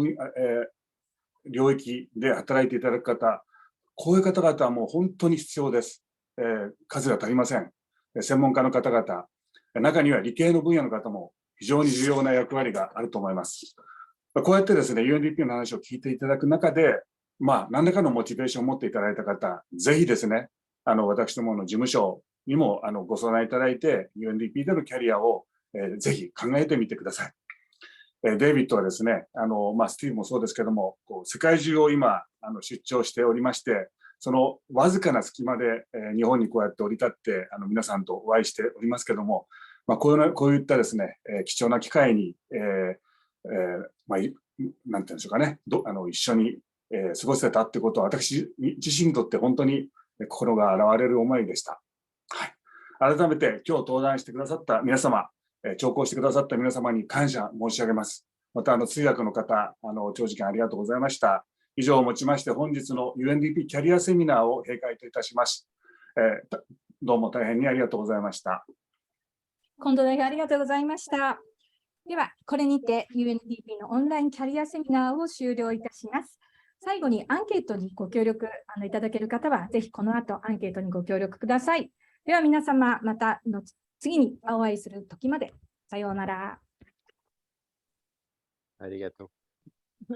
領域で働いていただく方、こういう方々はもう本当に必要です。数が足りません。専門家の方々、中には理系の分野の方も非常に重要な役割があると思います。こうやってですね、UNDP の話を聞いていただく中で、何らかのモチベーションを持っていただいた方、ぜひですね、私どもの事務所にもご相談いただいて、UNDP でのキャリアをぜひ考えてみてください。デイビッドはですね、スティーブもそうですけども、世界中を今出張しておりまして、そのわずかな隙間で日本にこうやって降り立って皆さんとお会いしておりますけども、こういったですね、貴重な機会に、なんていうんでしょうかね、一緒に過ごせたってことは、私自身にとって本当に心が洗われる思いでした。はい、改めて今日登壇してくださった皆様、聴講してくださった皆様に感謝申し上げます。また通訳の方、長時間ありがとうございました。以上をもちまして本日の UNDP キャリアセミナーを閉会といたします。どうも大変にありがとうございました。近藤代表ありがとうございました。では、これにて UNDP のオンラインキャリアセミナーを終了いたします。最後にアンケートにご協力いただける方は、ぜひこの後アンケートにご協力ください。では皆様、また次にお会いする時まで。さようなら。ありがとう。